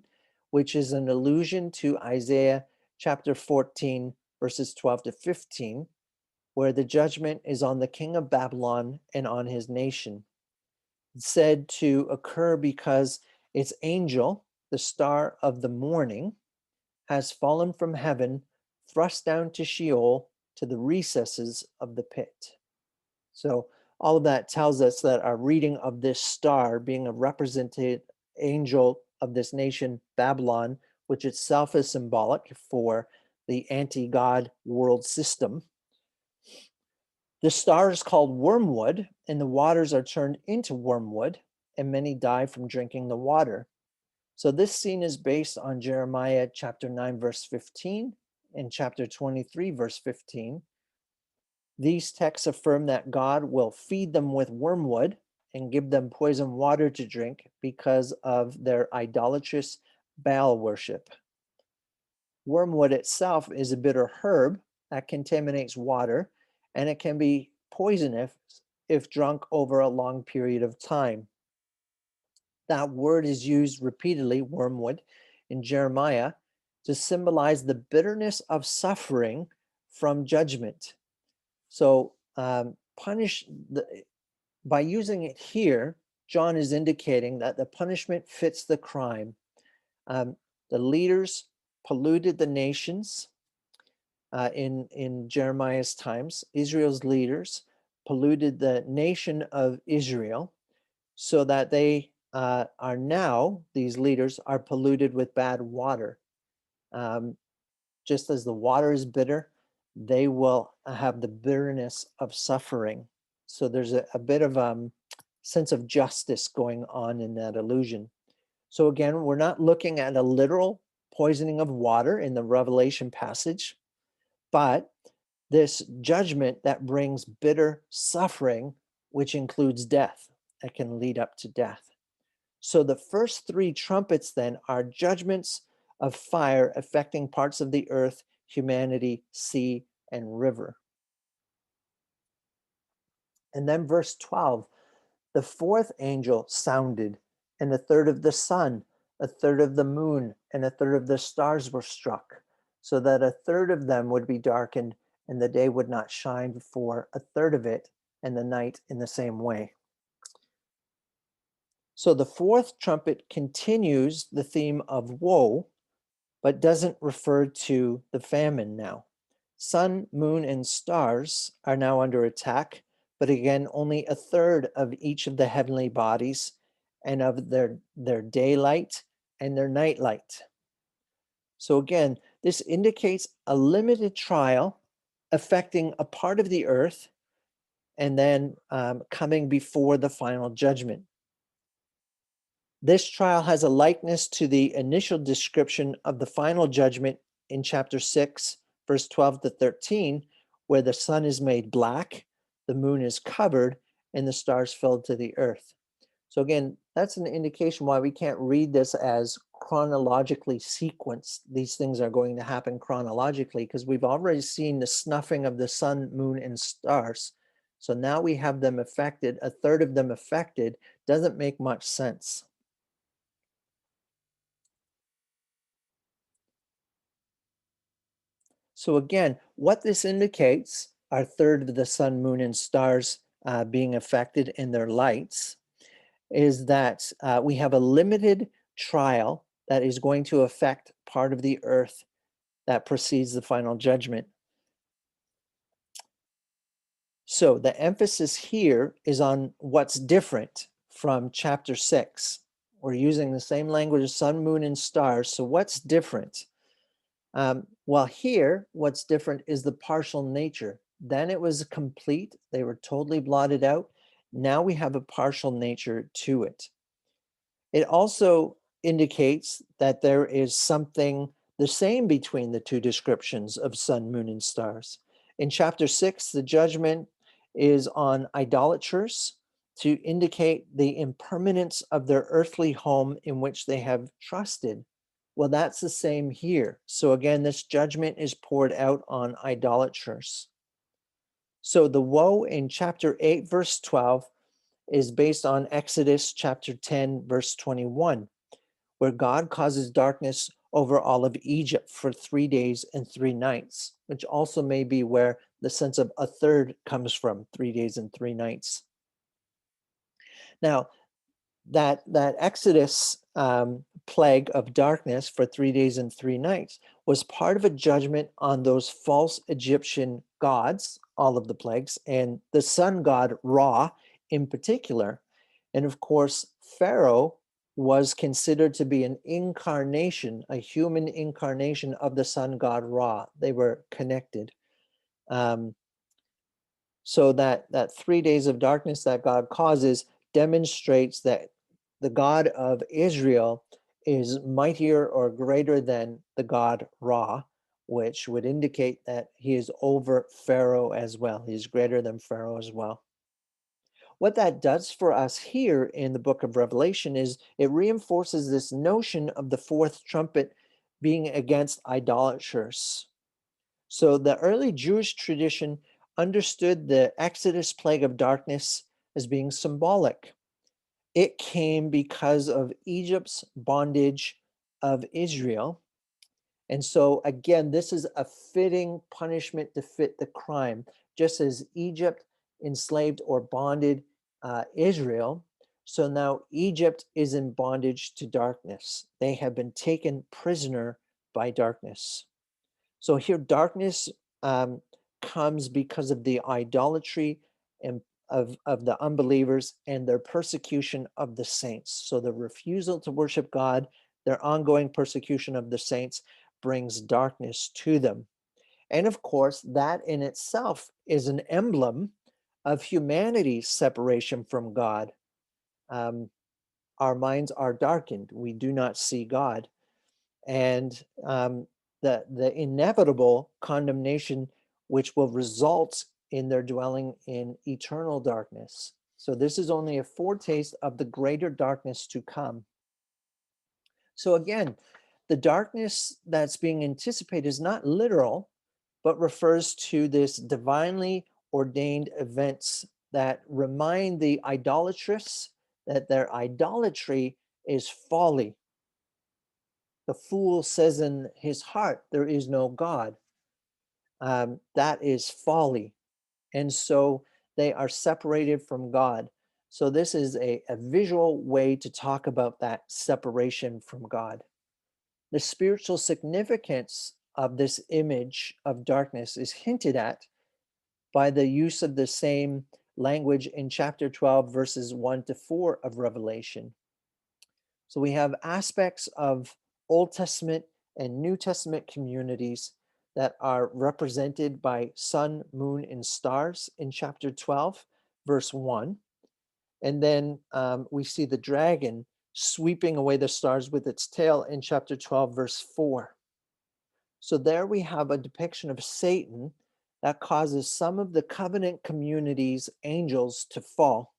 which is an allusion to Isaiah chapter 14, verses 12 to 15, where the judgment is on the king of Babylon and on his nation. It's said to occur because its angel, the star of the morning, has fallen from heaven, thrust down to Sheol, to the recesses of the pit. So all of that tells us that our reading of this star being a represented angel of this nation, Babylon, which itself is symbolic for the anti-God world system. The star is called wormwood, and the waters are turned into wormwood, and many die from drinking the water. So this scene is based on Jeremiah chapter 9, verse 15, and chapter 23, verse 15. These texts affirm that God will feed them with wormwood and give them poison water to drink because of their idolatrous Baal worship. Wormwood itself is a bitter herb that contaminates water, and it can be poisonous if drunk over a long period of time. That word is used repeatedly, wormwood, in Jeremiah to symbolize the bitterness of suffering from judgment. So by using it here, John is indicating that the punishment fits the crime. The leaders polluted the nations in Jeremiah's times. Israel's leaders polluted the nation of Israel so that they are now, these leaders are polluted with bad water. Just as the water is bitter, they will have the bitterness of suffering. So there's a bit of sense of justice going on in that allusion. So again, we're not looking at a literal poisoning of water in the Revelation passage, but this judgment that brings bitter suffering, which includes death, that can lead up to death. So the first three trumpets then are judgments of fire affecting parts of the earth, humanity, sea, and river. And then verse 12, the fourth angel sounded, and a third of the sun, a third of the moon, and a third of the stars were struck, so that a third of them would be darkened, and the day would not shine for a third of it, and the night in the same way. So the fourth trumpet continues the theme of woe, but doesn't refer to the famine now. Sun, moon, and stars are now under attack, but again, only a third of each of the heavenly bodies and of their daylight and their nightlight. So again, this indicates a limited trial affecting a part of the earth and then coming before the final judgment. This trial has a likeness to the initial description of the final judgment in chapter 6, verse 12 to 13, where the sun is made black, the moon is covered, and the stars fell to the earth. So again, that's an indication why we can't read this as chronologically sequenced. These things are going to happen chronologically because we've already seen the snuffing of the sun, moon, and stars. So now we have them affected, a third of them affected, doesn't make much sense. So again, what this indicates are a third of the sun, moon, and stars being affected in their lights is that we have a limited trial that is going to affect part of the earth that precedes the final judgment. So the emphasis here is on what's different from chapter 6. We're using the same language as sun, moon, and stars. So what's different? Well, here, what's different is the partial nature. Then it was complete. They were totally blotted out. Now we have a partial nature to it. It also indicates that there is something the same between the two descriptions of sun, moon, and stars. In chapter 6, the judgment is on idolaters to indicate the impermanence of their earthly home in which they have trusted. Well, that's the same here. So again, this judgment is poured out on idolaters. So the woe in chapter 8, verse 12 is based on Exodus chapter 10, verse 21, where God causes darkness over all of Egypt for 3 days and 3 nights, which also may be where the sense of a third comes from, 3 days and 3 nights. Now, that Exodus plague of darkness for 3 days and 3 nights was part of a judgment on those false Egyptian gods, all of the plagues, and the sun god Ra in particular. And of course, Pharaoh was considered to be an incarnation, a human incarnation of the sun god Ra. They were connected. Um, so that 3 days of darkness that God causes demonstrates that the God of Israel is mightier or greater than the God Ra, which would indicate that he is over Pharaoh as well. He's greater than Pharaoh as well. What that does for us here in the book of Revelation is it reinforces this notion of the fourth trumpet being against idolaters. So the early Jewish tradition understood the Exodus plague of darkness as being symbolic. It came because of Egypt's bondage of Israel. And so, again, this is a fitting punishment to fit the crime. Just as Egypt enslaved or bonded Israel, so now Egypt is in bondage to darkness. They have been taken prisoner by darkness. So here, darkness comes because of the idolatry and of the unbelievers and their persecution of the saints. So the refusal to worship God, their ongoing persecution of the saints brings darkness to them. And of course, that in itself is an emblem of humanity's separation from God. Um, our minds are darkened. We do not see God. And the inevitable condemnation which will result in their dwelling in eternal darkness. So this is only a foretaste of the greater darkness to come. So again, the darkness that's being anticipated is not literal, but refers to this divinely ordained events that remind the idolatrous that their idolatry is folly. The fool says in his heart, there is no God. That is folly. And so they are separated from God. So this is a visual way to talk about that separation from God. The spiritual significance of this image of darkness is hinted at by the use of the same language in chapter 12, verses 1 to 4 of Revelation. So we have aspects of Old Testament and New Testament communities that are represented by sun, moon, and stars in chapter 12, verse 1. And then we see the dragon sweeping away the stars with its tail in chapter 12, verse 4. So there we have a depiction of Satan that causes some of the covenant community's angels to fall.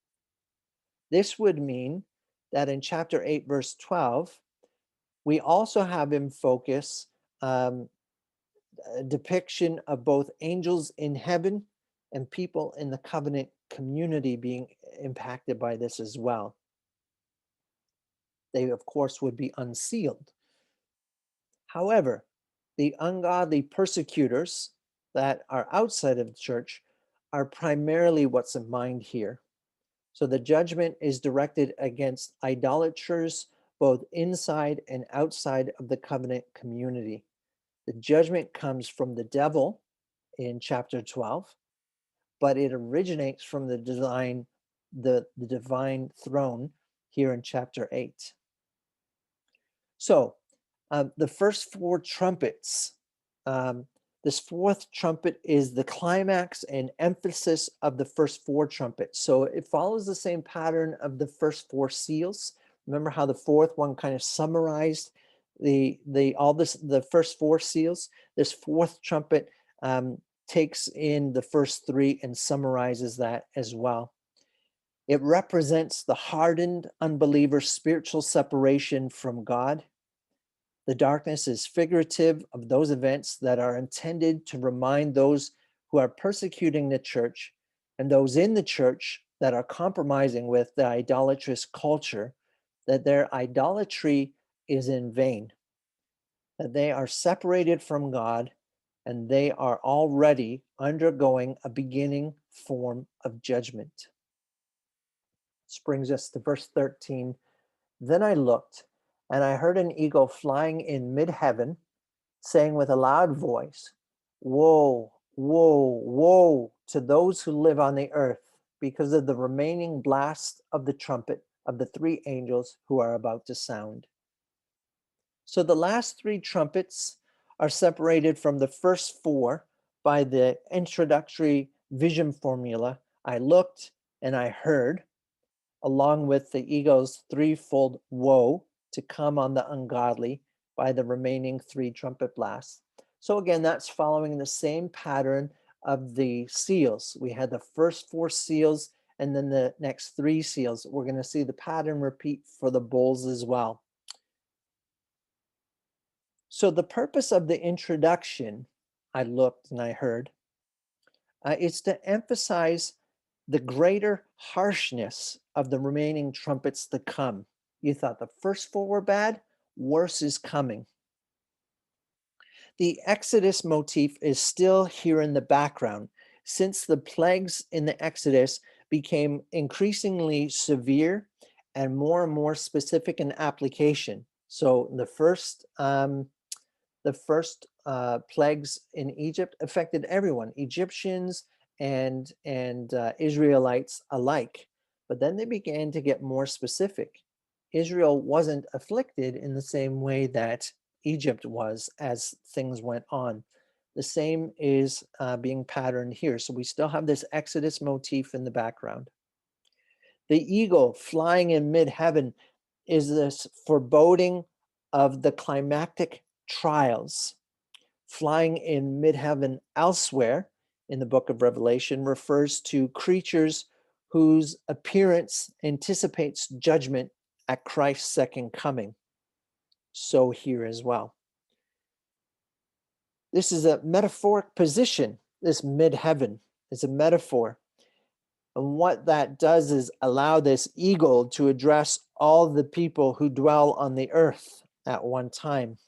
This would mean that in chapter 8, verse 12, we also have him focus a depiction of both angels in heaven and people in the covenant community being impacted by this as well. They, of course, would be unsealed. However, the ungodly persecutors that are outside of the church are primarily what's in mind here. So the judgment is directed against idolaters, both inside and outside of the covenant community. The judgment comes from the devil in chapter 12, but it originates from the divine throne here in chapter 8. So the first four trumpets, this fourth trumpet is the climax and emphasis of the first four trumpets. So it follows the same pattern of the first four seals. Remember how the fourth one kind of summarized the first four seals? This fourth trumpet takes in the first three and summarizes that as well. It represents the hardened unbeliever's spiritual separation from God. The darkness is figurative of those events that are intended to remind those who are persecuting the church and those in the church that are compromising with the idolatrous culture that their idolatry is in vain, that they are separated from God and they are already undergoing a beginning form of judgment. This brings us to verse 13. Then I looked, and I heard an eagle flying in mid-heaven, saying with a loud voice, "Woe, woe, woe to those who live on the earth, because of the remaining blast of the trumpet of the three angels who are about to sound." So the last three trumpets are separated from the first four by the introductory vision formula. I looked and I heard, along with the eagle's threefold woe to come on the ungodly by the remaining three trumpet blasts. So again, that's following the same pattern of the seals. We had the first four seals and then the next three seals. We're going to see the pattern repeat for the bowls as well. So the purpose of the introduction, I looked and I heard, is to emphasize the greater harshness of the remaining trumpets to come. You thought the first four were bad, worse is coming. The Exodus motif is still here in the background, since the plagues in the Exodus became increasingly severe and more specific in application. So the first plagues in Egypt affected everyone, Egyptians and Israelites alike. But then they began to get more specific. Israel wasn't afflicted in the same way that Egypt was as things went on. The same is being patterned here. So we still have this Exodus motif in the background. The eagle flying in mid-heaven is this foreboding of the climactic trials. Flying in mid-heaven elsewhere in the book of Revelation refers to creatures whose appearance anticipates judgment at Christ's second coming. So here as well. This is a metaphoric position. This mid-heaven is a metaphor. And what that does is allow this eagle to address all the people who dwell on the earth at one time.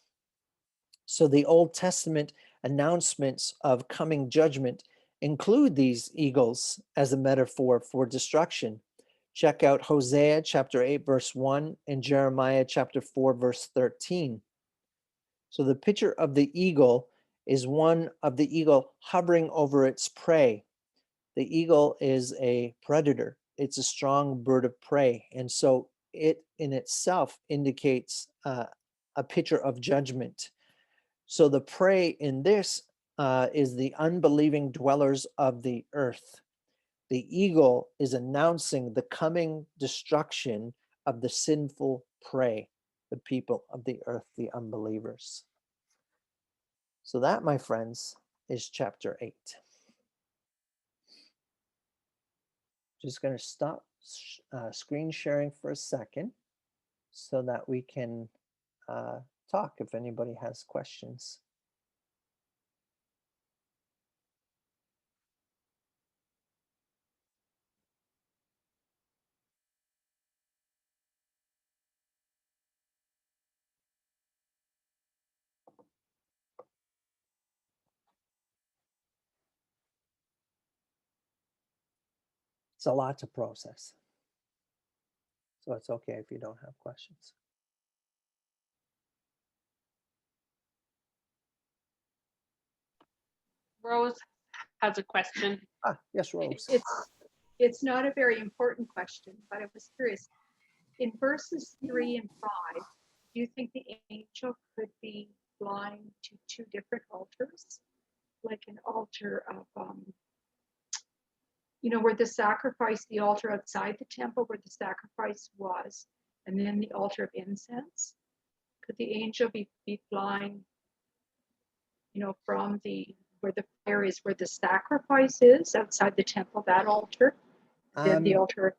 So the Old Testament announcements of coming judgment include these eagles as a metaphor for destruction. Check out Hosea chapter 8, verse 1 and Jeremiah chapter 4, verse 13. So the picture of the eagle is one of the eagle hovering over its prey. The eagle is a predator. It's a strong bird of prey. And so it in itself indicates a picture of judgment. So the prey in this is the unbelieving dwellers of the earth. The eagle is announcing the coming destruction of the sinful prey, the people of the earth, the unbelievers. So that, my friends, is chapter 8. Just going to stop screen sharing for a second so that we can talk if anybody has questions. It's a lot to process. So it's okay if you don't have questions. Rose has a question. Yes, Rose. It's not a very important question, but I was curious. In verses 3 and 5, do you think the angel could be flying to two different altars? Like an altar of, where the altar outside the temple where the sacrifice was, and then the altar of incense? Could the angel be flying, from where the fire is, where the sacrifice is outside the temple, that altar, then the altar,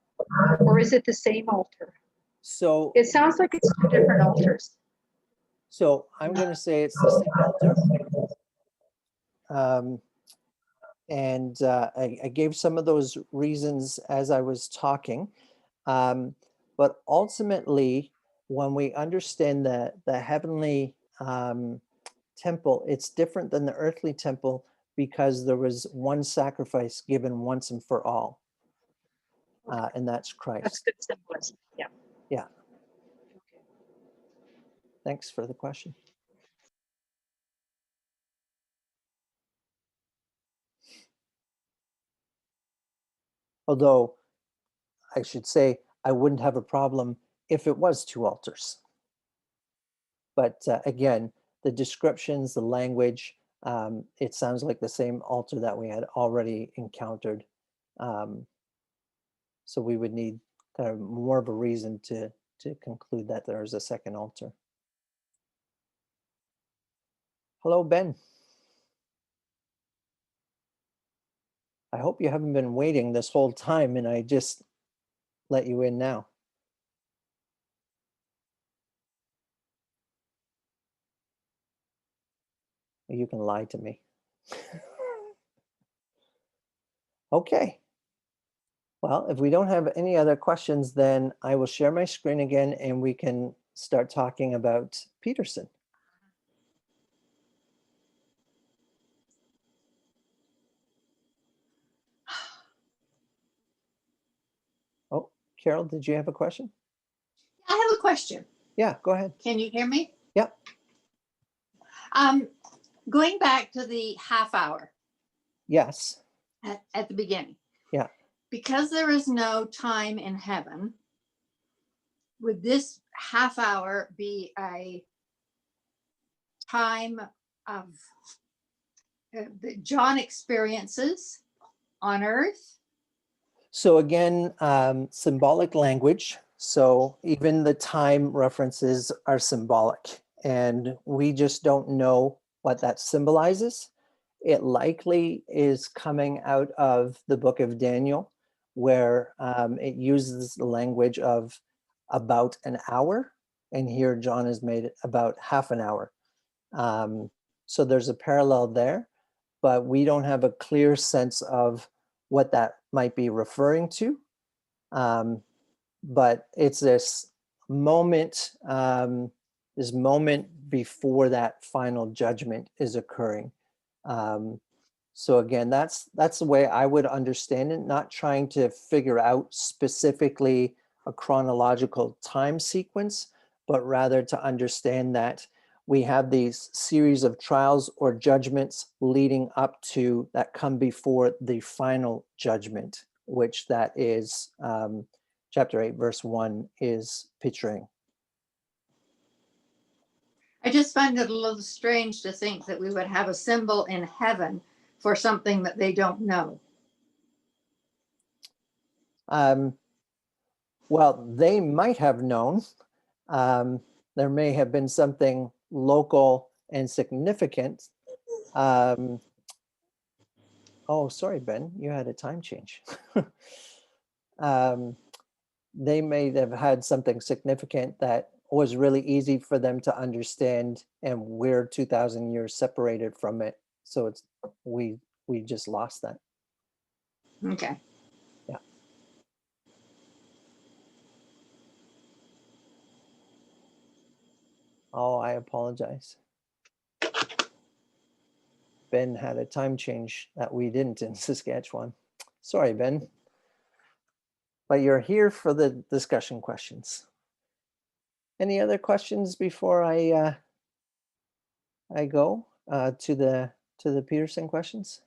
or is it the same altar? So it sounds like it's two different altars. So I'm going to say it's the same altar. And I gave some of those reasons as I was talking. But ultimately, when we understand the heavenly temple, it's different than the earthly temple because there was one sacrifice given once and for all. And that's Christ. That's good symbolism. Yeah. Yeah. Okay. Thanks for the question. Although I should say I wouldn't have a problem if it was two altars. But again, the descriptions, the language, it sounds like the same altar that we had already encountered. So we would need kind of more of a reason to conclude that there is a second altar. Hello, Ben. I hope you haven't been waiting this whole time and I just let you in now. You can lie to me. Okay. Well, if we don't have any other questions, then I will share my screen again and we can start talking about Peterson. Oh, Carol, did you have a question? I have a question. Yeah, go ahead. Can you hear me? Yep. Going back to the half hour. Yes. At the beginning. Yeah. Because there is no time in heaven, would this half hour be a time of that John experiences on earth? So again, symbolic language. So even the time references are symbolic and we just don't know what that symbolizes. It likely is coming out of the book of Daniel, where it uses the language of about an hour. And here John has made it about half an hour. So there's a parallel there, but we don't have a clear sense of what that might be referring to. But it's this moment before that final judgment is occurring. So again, that's the way I would understand it, not trying to figure out specifically a chronological time sequence, but rather to understand that we have these series of trials or judgments leading up to that come before the final judgment, which that is chapter 8, verse 1 is picturing. I just find it a little strange to think that we would have a symbol in heaven for something that they don't know. Well, they might have known. There may have been something local and significant. Oh, sorry, Ben, you had a time change. They may have had something significant that was really easy for them to understand, and we're 2,000 years separated from it. So it's we just lost that. Okay. Oh, I apologize. Ben had a time change that we didn't in Saskatchewan. Sorry, Ben. But you're here for the discussion questions. Any other questions before I go to the Peterson questions?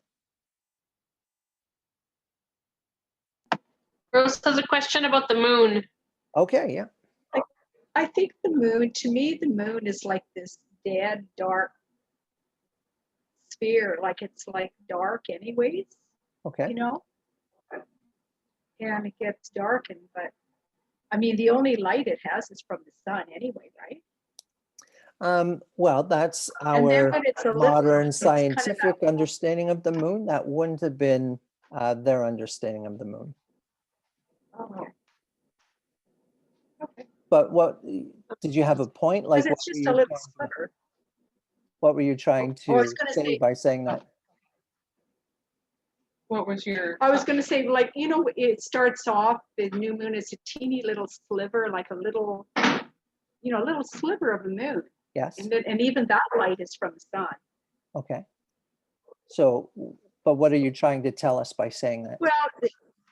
Rose has a question about the moon. Okay, yeah. I think the moon, to me, the moon is like this dead, dark sphere, like it's like dark anyways, Okay. you know? And it gets darkened, but I mean, the only light it has is from the sun anyway, right? Well, that's And then our when it's a little, modern it's kind of scientific that, understanding of the moon. That wouldn't have been their understanding of the moon. okay. Okay, But what did you have a point? Like, because it's just a little sliver. what were you trying Oh, I was to gonna say say, by saying that? What was your? I was gonna say, like, you know, it starts off, the new moon is a teeny little sliver, like a little, you know, a little sliver of the moon. Yes. And even that light is from the sun. Okay. So, but what are you trying to tell us by saying that? Well,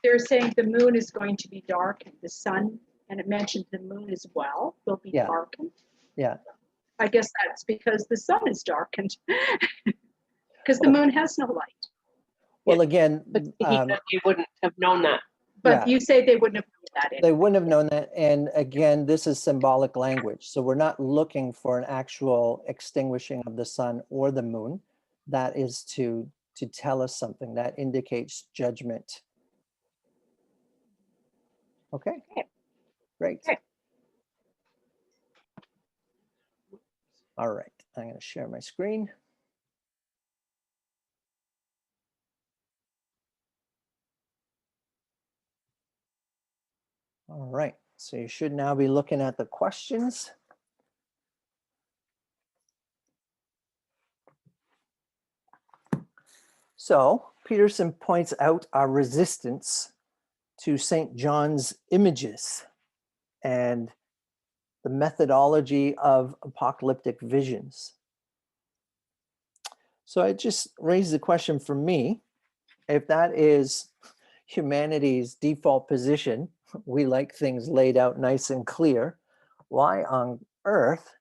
they're saying the moon is going to be darkened, the sun, and it mentioned the moon as well will be Yeah. darkened. Yeah. I guess that's because the sun is darkened. Because the Well- moon has no light. Well, again, But he said you wouldn't have known that. But Yeah. you say they wouldn't have known that they anyway. wouldn't have known that. And again, this is symbolic language. So we're not looking for an actual extinguishing of the sun or the moon. That is to tell us something that indicates judgment. Okay. Okay. Great. Okay. All right. I'm going to share my screen. All right. So you should now be looking at the questions. So Peterson points out our resistance to St. John's images and the methodology of apocalyptic visions. So I just raised the question for me, if that is humanity's default position, we like things laid out nice and clear, why on earth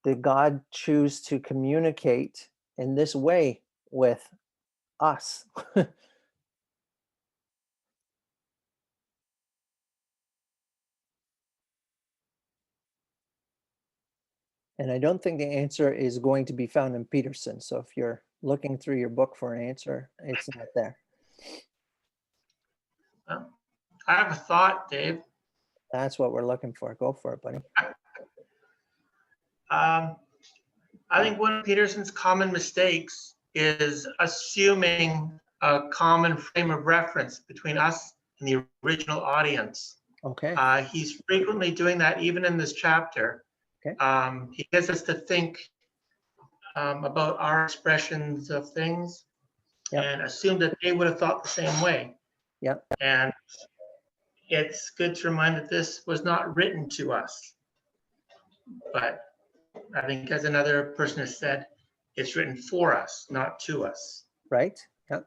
did God choose to communicate in this way with us? And I don't think the answer is going to be found in Peterson. So if you're looking through your book for an answer, it's not there. I have a thought, Dave. That's what we're looking for. Go for it, buddy. I think one of Peterson's common mistakes is assuming a common frame of reference between us and the original audience. Okay. He's frequently doing that even in this chapter. Okay. He gets us to think about our expressions of things. Yep. And assume that they would have thought the same way. Yep. And it's good to remind that this was not written to us. But I think, as another person has said, it's written for us, not to us. Right. Yep.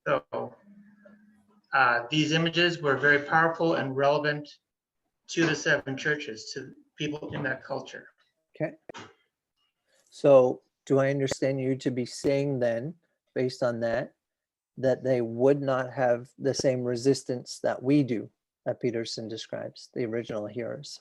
So these images were very powerful and relevant to the seven churches, to people in that culture. Okay. So do I understand you to be saying then, based on that, that they would not have the same resistance that we do, that Peterson describes, the original hearers?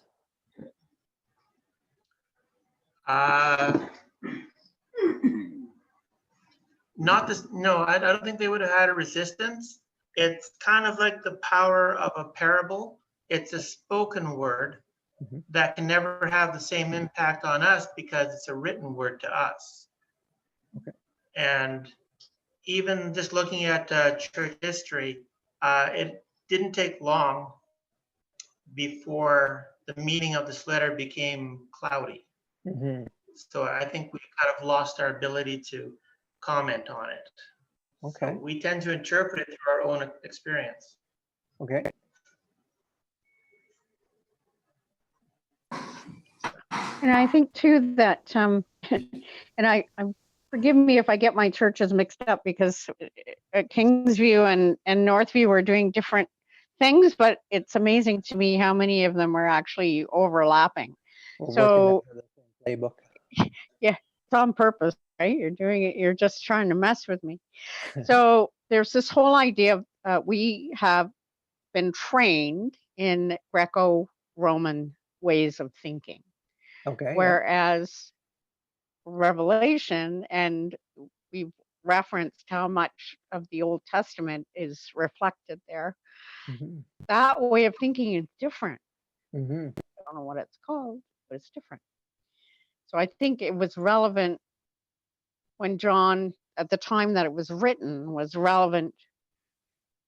Not this, no, I don't think they would have had a resistance. It's kind of like the power of a parable. It's a spoken word Mhm. that can never have the same impact on us because it's a written word to us. Okay. And even just looking at church history, it didn't take long before the meaning of this letter became cloudy. Mhm. So I think we've kind of lost our ability to comment on it. Okay. So we tend to interpret it through our own experience. Okay. And I think too that, and forgive me if I get my churches mixed up because at Kingsview and Northview were doing different things, but it's amazing to me how many of them are actually overlapping. We're working So under the same playbook. yeah, it's on purpose, right? You're doing it. You're just trying to mess with me. So there's this whole idea of we have been trained in Greco-Roman ways of thinking. Okay. Yeah. Whereas Revelation, and we've referenced how much of the Old Testament is reflected there, Mhm. that way of thinking is different. Mhm. I don't know what it's called, but it's different. So I think it was relevant when John, at the time that it was written, was relevant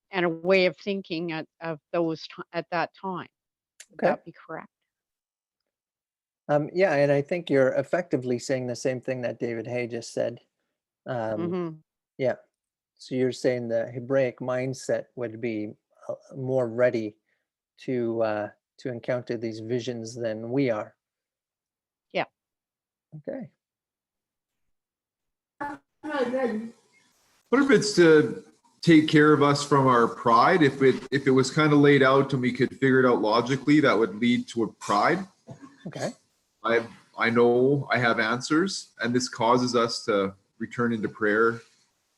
and a way of thinking of those at that time. Would Okay. that be correct? Yeah, and I think you're effectively saying the same thing that David Hay just said. Mm-hmm. Yeah. So you're saying the Hebraic mindset would be more ready to encounter these visions than we are. Yeah. Okay. What if it's to take care of us from our pride? If it was kind of laid out and we could figure it out logically, that would lead to a pride. Okay. I know I have answers, and this causes us to return into prayer,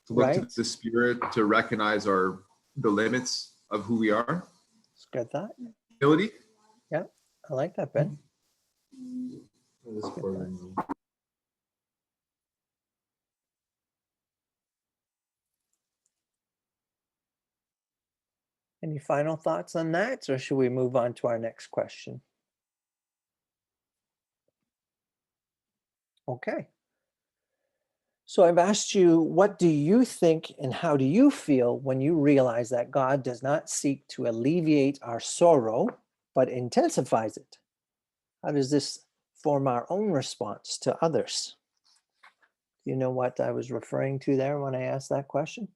to look Right. to the Spirit, to recognize the limits of who we are. It's good thought. Humility. Yeah, I like that, Ben. Any final thoughts on that, or should we move on to our next question? Okay. So I've asked you, what do you think and how do you feel when you realize that God does not seek to alleviate our sorrow, but intensifies it? How does this form our own response to others? Do you know what I was referring to there when I asked that question?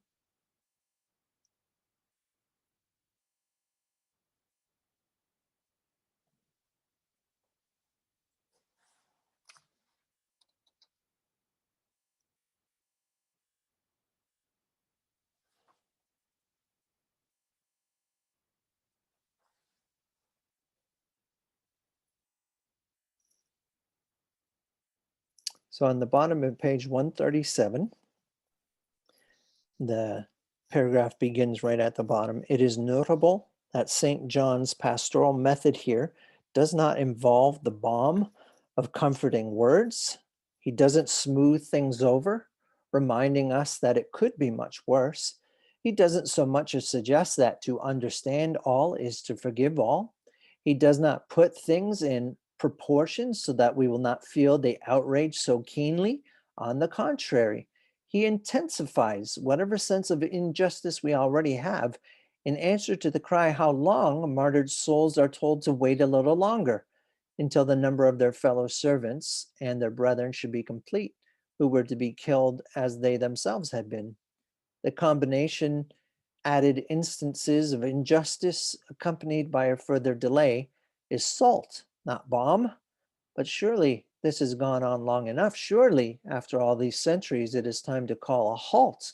So on the bottom of page 137, the paragraph begins right at the bottom. It is notable that St. John's pastoral method here does not involve the balm of comforting words. He doesn't smooth things over, reminding us that it could be much worse. He doesn't so much as suggest that to understand all is to forgive all. He does not put things in proportion so that we will not feel the outrage so keenly. On the contrary, he intensifies whatever sense of injustice we already have in answer to the cry, how long? Martyred souls are told to wait a little longer until the number of their fellow servants and their brethren should be complete, who were to be killed as they themselves had been. The combination added instances of injustice accompanied by a further delay is salt, not balm. But surely this has gone on long enough. Surely, after all these centuries, it is time to call a halt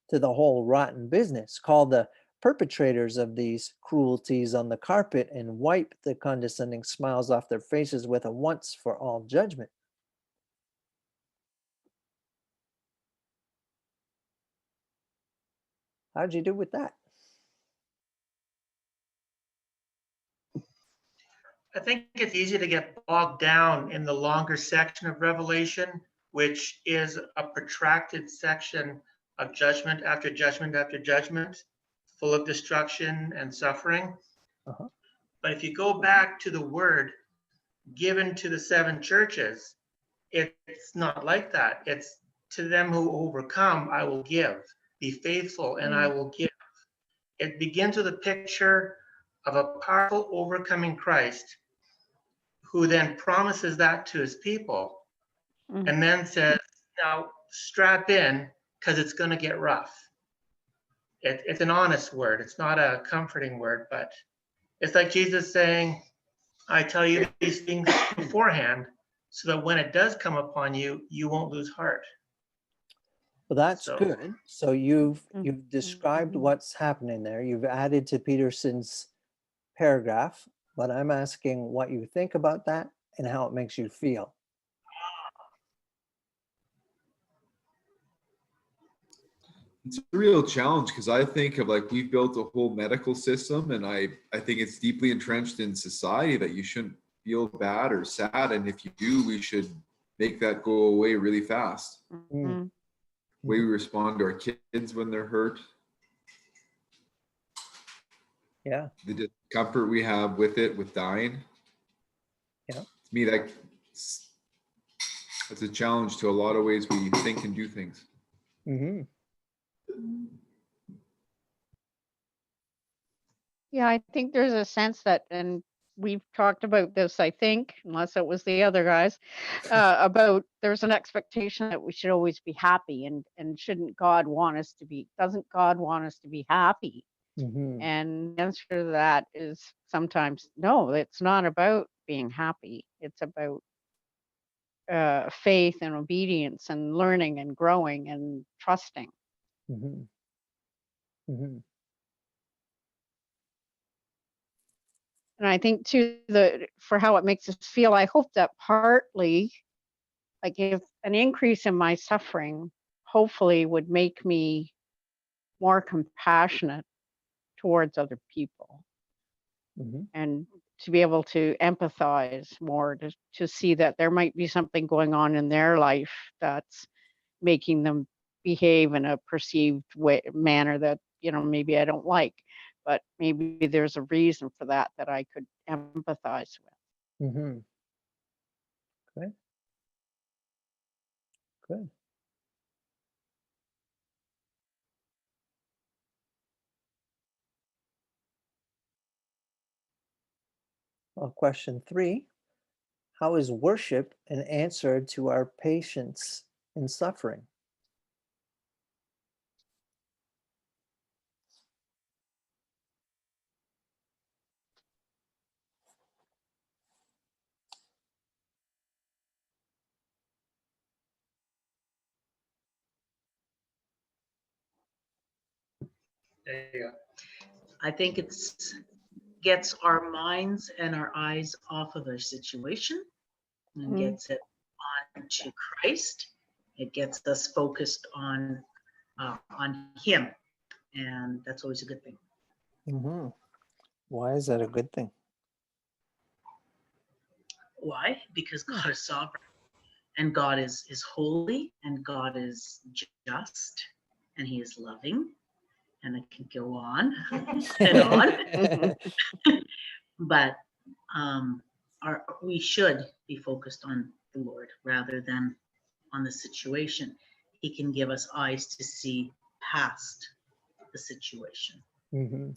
to the whole rotten business. Call the perpetrators of these cruelties on the carpet and wipe the condescending smiles off their faces with a once for all judgment. How'd you do with that? I think it's easy to get bogged down in the longer section of Revelation, which is a protracted section of judgment after judgment after judgment, full of destruction and suffering. Uh-huh. But if you go back to the word given to the seven churches, it's not like that. It's to them who overcome, I will give. Be faithful and I will give. It begins with a picture of a powerful overcoming Christ who then promises that to his people Mhm. and then says, now strap in because it's going to get rough. It's an honest word. It's not a comforting word, but it's like Jesus saying, I tell you these things beforehand so that when it does come upon you, you won't lose heart. Well, that's So- good. So you've described Mhm. what's happening there. You've added to Peterson's paragraph, but I'm asking what you think about that and how it makes you feel. It's a real challenge because I think of like we've built a whole medical system, and I think it's deeply entrenched in society that you shouldn't feel bad or sad, and if you do, we should make that go away really fast. Mhm. The way we respond to our kids when they're hurt, Yeah. the discomfort we have with it, with dying. Yeah. To me, that's a challenge to a lot of ways we think and do things. Mm-hmm. Yeah, I think there's a sense that, and we've talked about this, I think, unless it was the other guys, about there's an expectation that we should always be happy, and shouldn't God want us to be, doesn't God want us to be happy? Mm-hmm. And the answer to that is sometimes no, it's not about being happy. It's about faith and obedience and learning and growing and trusting. Mm-hmm. Mm-hmm. And I think too, for how it makes us feel, I hope that partly, like if an increase in my suffering, hopefully would make me more compassionate towards other people, Mm-hmm. and to be able to empathize more, to see that there might be something going on in their life that's making them behave in a perceived manner that, maybe I don't like, but maybe there's a reason for that I could empathize with. Mm-hmm. Good. Good. Well, question 3, how is worship an answer to our patience in suffering? There you go. I think it's gets our minds and our eyes off of their situation and Mm. gets it on to Christ. It gets us focused on Him, and that's always a good thing. Mm-hmm. Why is that a good thing? Why? Because God is sovereign, and God is holy, and God is just, and He is loving, and I can go on and on. But we should be focused on the Lord rather than on the situation. He can give us eyes to see past the situation. Mm-hmm.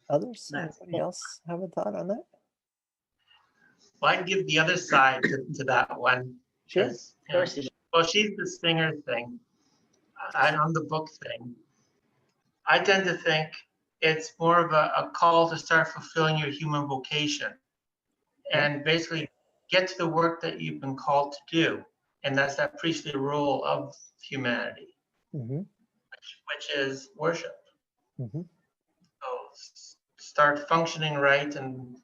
Others? That's Anybody else have a thought on that? Well, I can give the other side to that one. Sure. Because, Of course he well, she's the singer thing. I'm the book thing. I tend to think it's more of a call to start fulfilling your human vocation and basically get to the work that you've been called to do. And that's that priestly role of humanity, Mm-hmm. which is worship. Mm-hmm. So start functioning right, and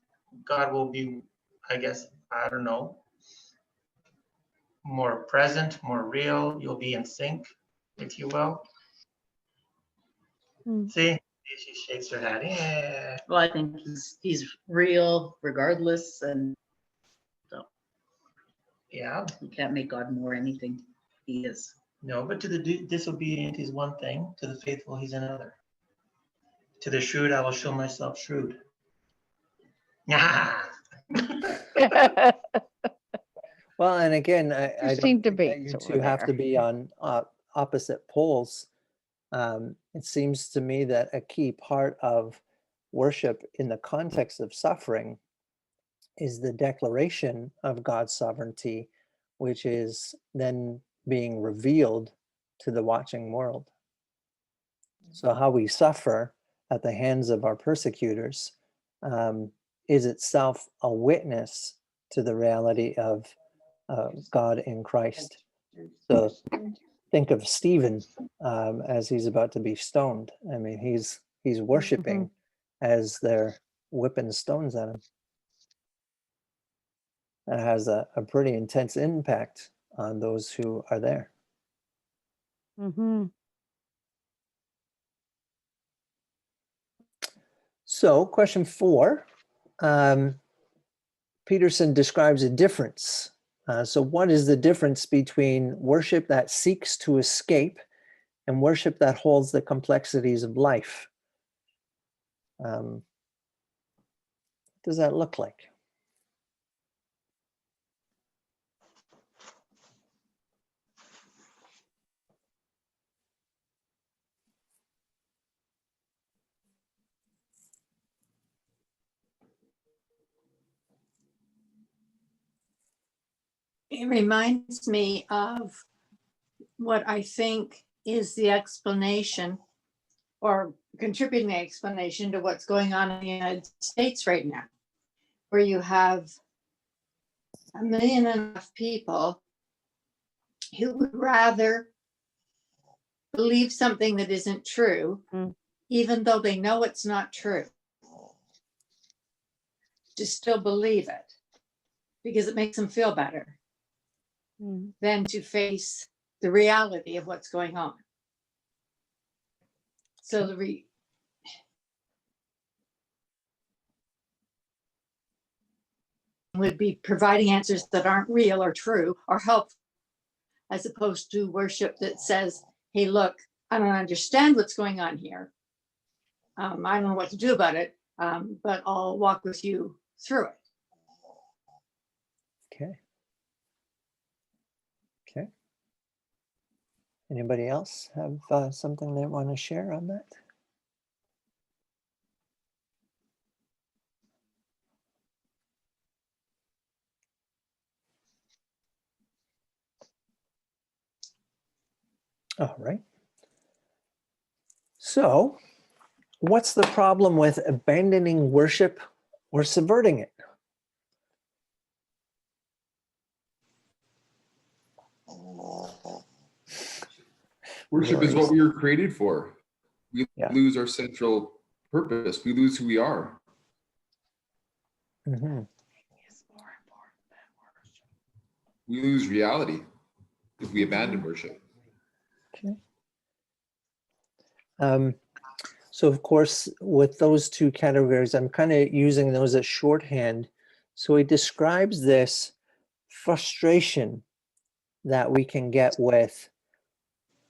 God will be, I guess, I don't know. more present, more real. You'll be in sync, if you will. Mm. See, she shakes her head. Yeah. Well, I think he's real regardless, and so Yeah. you can't make God more anything. He is. No, but to the disobedient, he's one thing. To the faithful, he's another. To the shrewd, I will show myself shrewd. Well, and again, I Interesting don't think that debates you over two have to there. be on opposite poles. It seems to me that a key part of worship in the context of suffering is the declaration of God's sovereignty, which is then being revealed to the watching world. So, how we suffer at the hands of our persecutors is itself a witness to the reality of God in Christ. So, think of Stephen as he's about to be stoned. I mean, he's worshiping as they're whipping stones at him. That has a pretty intense impact on those who are there. Mm-hmm. So, question 4. Peterson describes a difference. So, what is the difference between worship that seeks to escape and worship that holds the complexities of life? What does that look like? It reminds me of what I think is the explanation or contributing explanation to what's going on in the United States right now, where you have 1.5 million people who would rather believe something that isn't true, even though they know it's not true, to still believe it because it makes them feel better than to face the reality of what's going on. So would be providing answers that aren't real or true or helpful, as opposed to worship that says, hey, look, I don't understand what's going on here. I don't know what to do about it, but I'll walk with you through it. Okay. Okay. Anybody else have something they want to share on that? All right. So, what's the problem with abandoning worship or subverting it? Worship is what we were created for. We Yeah. lose our central purpose. We lose who we are. Mm-hmm. We lose reality if we abandon worship. Okay. So of course, with those two categories, I'm kind of using those as shorthand. So he describes this frustration that we can get with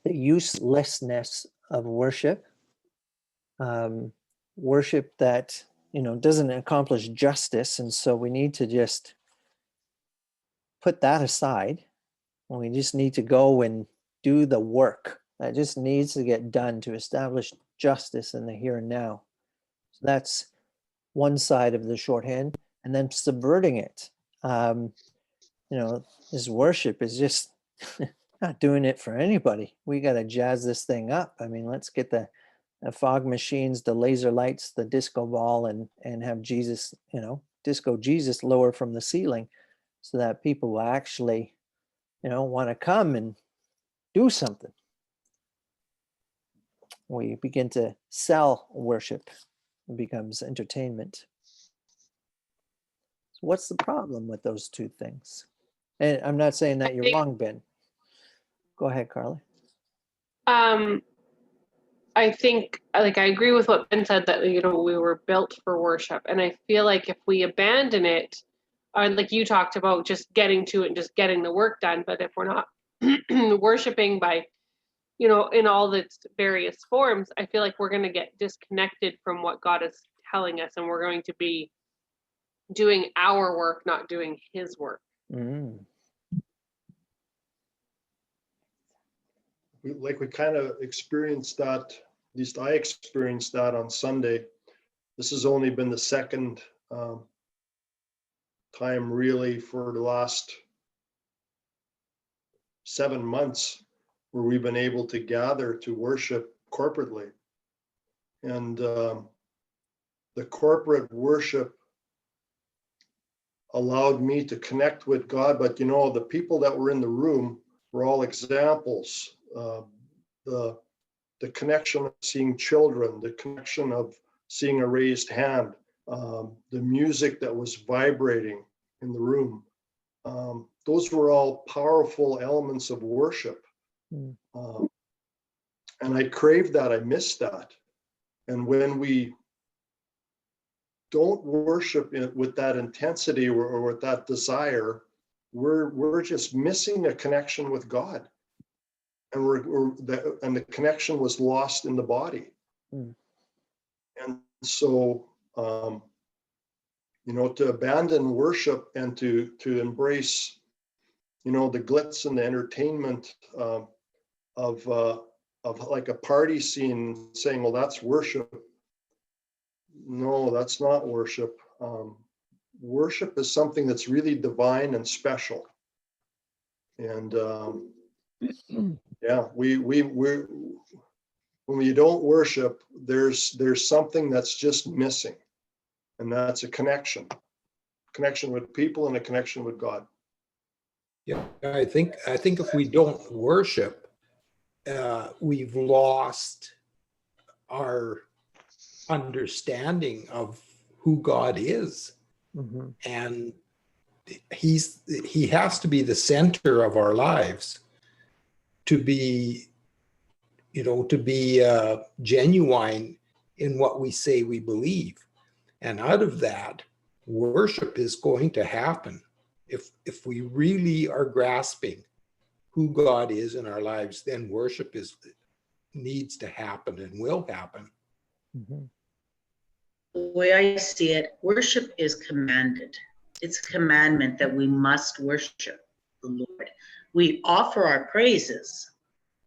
the uselessness of worship, worship that doesn't accomplish justice, and so we need to just put that aside. We just need to go and do the work that just needs to get done to establish justice in the here and now. So that's one side of the shorthand, and then subverting it. This worship is just not doing it for anybody. We got to jazz this thing up. I mean, let's get the fog machines, the laser lights, the disco ball, and have Jesus, disco Jesus lower from the ceiling, so that people will actually, want to come and do something. We begin to sell worship. It becomes entertainment. So what's the problem with those two things? And I'm not saying that you're think- wrong, Ben. Go ahead, Carly. I think, like, I agree with what Ben said, that, we were built for worship. And I feel like if we abandon it, or like you talked about, just getting to it and just getting the work done, but if we're not worshiping by, in all its various forms, I feel like we're going to get disconnected from what God is telling us, and we're going to be doing our work, not doing his work. Mm. We kind of experienced that, at least I experienced that on Sunday. This has only been the second time really for the last 7 months where we've been able to gather to worship corporately. And the corporate worship allowed me to connect with God, but the people that were in the room were all examples. The connection of seeing children, the connection of seeing a raised hand, the music that was vibrating in the room. Those were all powerful elements of worship. Mm. And I craved that, I missed that. And when we don't worship it with that intensity or with that desire, we're just missing a connection with God. And the connection was lost in the body. Mm. And so to abandon worship and to embrace the glitz and the entertainment of like a party scene, saying, well, that's worship. No, that's not worship. Worship is something that's really divine and special. And yeah, we when you don't worship, there's something that's just missing, and that's a connection with people and a connection with God. Yeah, I think if we don't worship, we've lost our understanding of who God is. Mhm. And he has to be the center of our lives to be genuine in what we say we believe. And out of that, worship is going to happen. If we really are grasping who God is in our lives, then worship needs to happen and will happen. Mhm. The way I see it, worship is commanded. It's a commandment that we must worship the Lord. We offer our praises,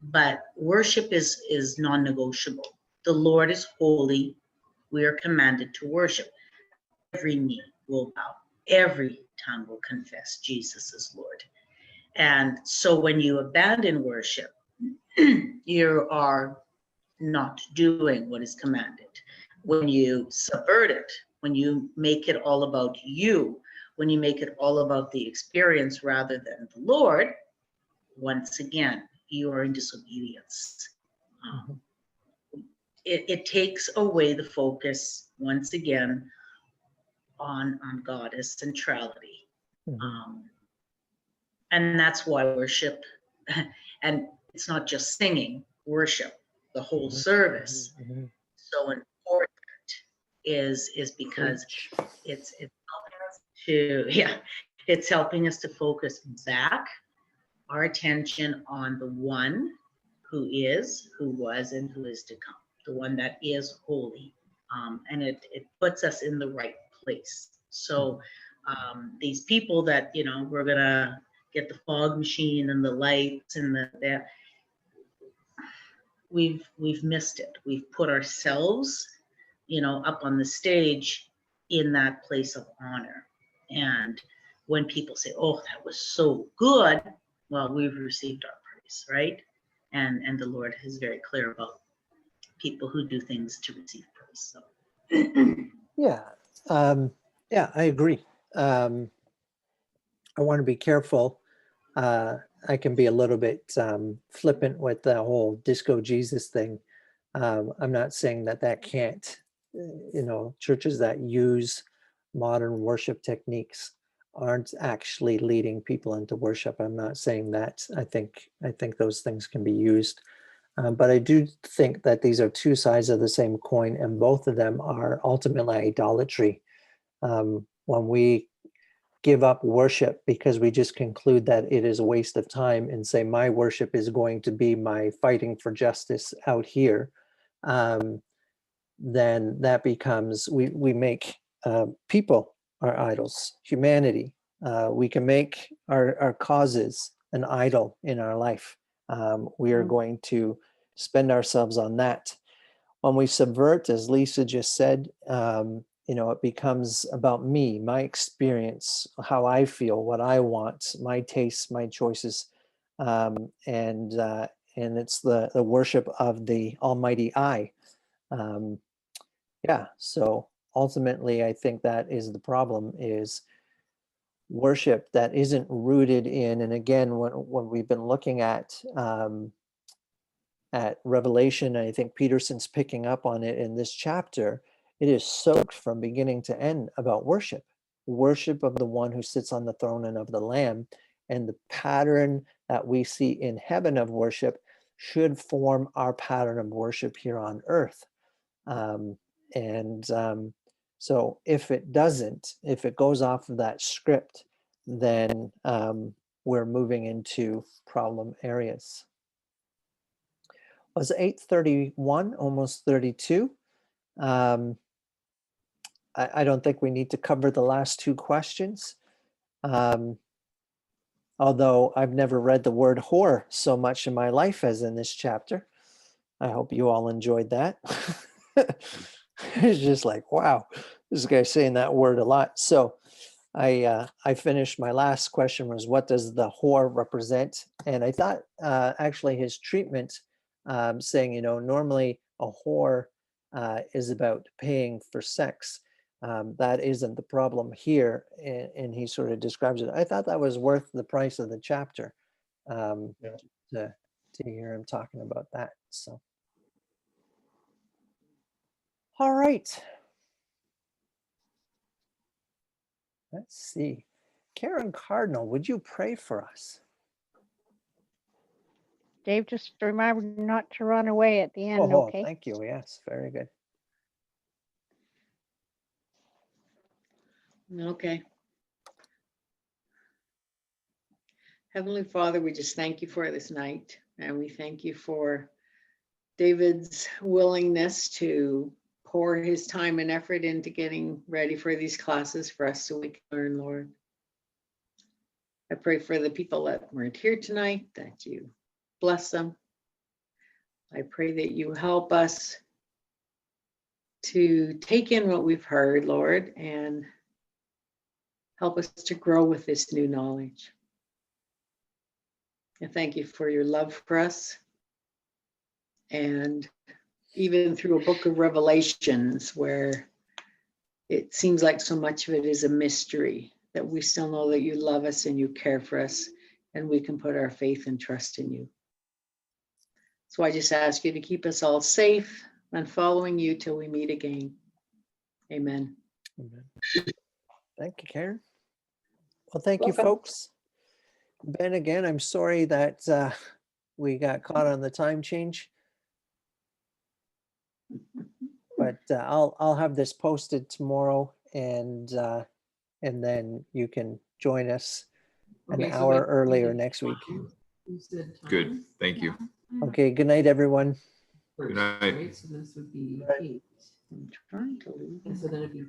but worship is non-negotiable. The Lord is holy. We are commanded to worship. Every knee will bow. Every tongue will confess Jesus is Lord. And so when you abandon worship, you are not doing what is commanded. When you subvert it, when you make it all about you, when you make it all about the experience rather than the Lord, once again, you are in disobedience. It takes away the focus, once again, on God as centrality. Mhm. And that's why worship, and it's not just singing, worship, the whole service, Mhm. so important is because it's helping us to, it's helping us to focus back our attention on the one who is, who was, and who is to come, the one that is holy. And it puts us in the right place. So these people that, we're gonna get the fog machine and the lights and the we've missed it. We've put ourselves, up on the stage in that place of honor. And when people say, oh, that was so good, well, we've received our praise, right? And the Lord is very clear about people who do things to receive praise. So Yeah, I agree. I want to be careful. I can be a little bit flippant with the whole disco Jesus thing. I'm not saying that can't, churches that use modern worship techniques aren't actually leading people into worship. I'm not saying that. I think those things can be used. But I do think that these are two sides of the same coin, and both of them are ultimately idolatry. When we give up worship because we just conclude that it is a waste of time and say my worship is going to be my fighting for justice out here, then that becomes, we make people our idols, humanity. We can make our causes an idol in our life. We are going to spend ourselves on that. When we subvert, as Lisa just said, it becomes about me, my experience, how I feel, what I want, my tastes, my choices, and it's the worship of the Almighty I. So ultimately, I think that is the problem: is worship that isn't rooted in. And again, when we've been looking at Revelation, and I think Peterson's picking up on it in this chapter, it is soaked from beginning to end about worship of the one who sits on the throne and of the Lamb. And the pattern that we see in heaven of worship should form our pattern of worship here on earth. So if it doesn't, if it goes off of that script, then we're moving into problem areas. Was 8:31, almost 32. I don't think we need to cover the last two questions. Although I've never read the word whore so much in my life as in this chapter. I hope you all enjoyed that. It's just like, wow, this guy's saying that word a lot. So I finished, my last question was, what does the whore represent? And I thought actually his treatment, saying, normally a whore is about paying for sex. That isn't the problem here. And he sort of describes it. I thought that was worth the price of the chapter, to hear him talking about that. So. All right. Let's see. Karen Cardinal, would you pray for us? Dave, just remember not to run away at the end, okay? Thank you. Yes, very good. Okay. Heavenly Father, we just thank you for this night, and we thank you for David's willingness to pour his time and effort into getting ready for these classes for us so we can learn, Lord. I pray for the people that weren't here tonight, that you bless them. I pray that you help us to take in what we've heard, Lord, and help us to grow with this new knowledge. I thank you for your love for us. And even through a book of Revelations, where it seems like so much of it is a mystery, that we still know that you love us and you care for us, and we can put our faith and trust in you. So I just ask you to keep us all safe and following you till we meet again. Amen. Amen. Thank you, Karen. Well, thank you, Welcome. folks. Ben, again, I'm sorry that we got caught on the time change. But I'll have this posted tomorrow, and then you can join us an hour earlier next week. Good, thank you. Okay, good night, everyone. Good night. So this would be 8. I'm trying to leave. And so then it'd be